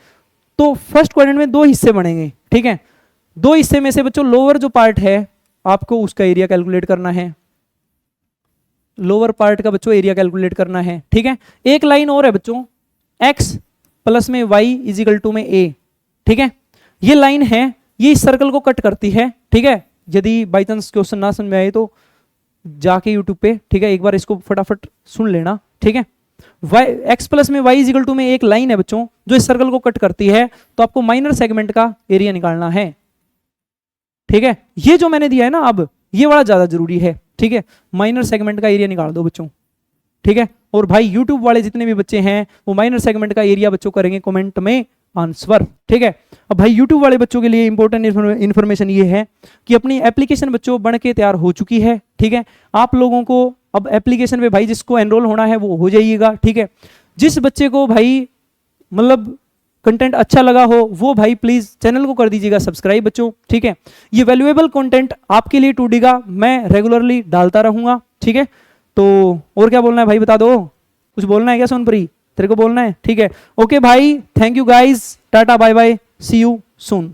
तो फर्स्ट क्वाड्रेंट में 2 हिस्से बनेंगे, ठीक है। 2 हिस्से में से बच्चों लोअर जो पार्ट है आपको उसका एरिया कैलकुलेट करना है, लोअर पार्ट का बच्चों एरिया कैलकुलेट करना है, ठीक है। एक लाइन और है बच्चों x प्लस में y इजिकल टू में a, ठीक है। ये लाइन है, ये इस सर्कल को कट करती है, ठीक है। यदि बाई चांस क्वेश्चन ना समझ में आए तो जाके यूट्यूब पे, ठीक है, एक बार इसको फटाफट सुन लेना, ठीक है। x प्लस में y इजिकल टू में एक लाइन है बच्चों जो इस सर्कल को कट करती है, तो आपको माइनर सेगमेंट का एरिया निकालना है, ठीक है। ये जो मैंने दिया है ना अब ये बड़ा ज्यादा जरूरी है, ठीक है। माइनर सेगमेंट का एरिया निकाल दो बच्चों, ठीक है। और भाई यूट्यूब वाले जितने भी बच्चे हैं वो माइनर सेगमेंट का एरिया बच्चों करेंगे कमेंट में आंसर, ठीक है। अब भाई यूट्यूब वाले बच्चों के लिए इंपॉर्टेंट इन्फॉर्मेशन ये है कि अपनी एप्लीकेशन बच्चों बन के तैयार हो चुकी है, ठीक है। आप लोगों को अब एप्लीकेशन पे भाई जिसको एनरोल होना है वो हो जाइएगा, ठीक है। जिस बच्चे को भाई मतलब कंटेंट अच्छा लगा हो वो भाई प्लीज चैनल को कर दीजिएगा सब्सक्राइब बच्चों, ठीक है। ये वैल्यूएबल कंटेंट आपके लिए टूडी का मैं रेगुलरली डालता रहूंगा, ठीक है। तो और क्या बोलना है भाई बता दो, कुछ बोलना है क्या सोनप्री, तेरे को बोलना है, ठीक है। ओके भाई, थैंक यू गाइज, टाटा bye bye, see you soon.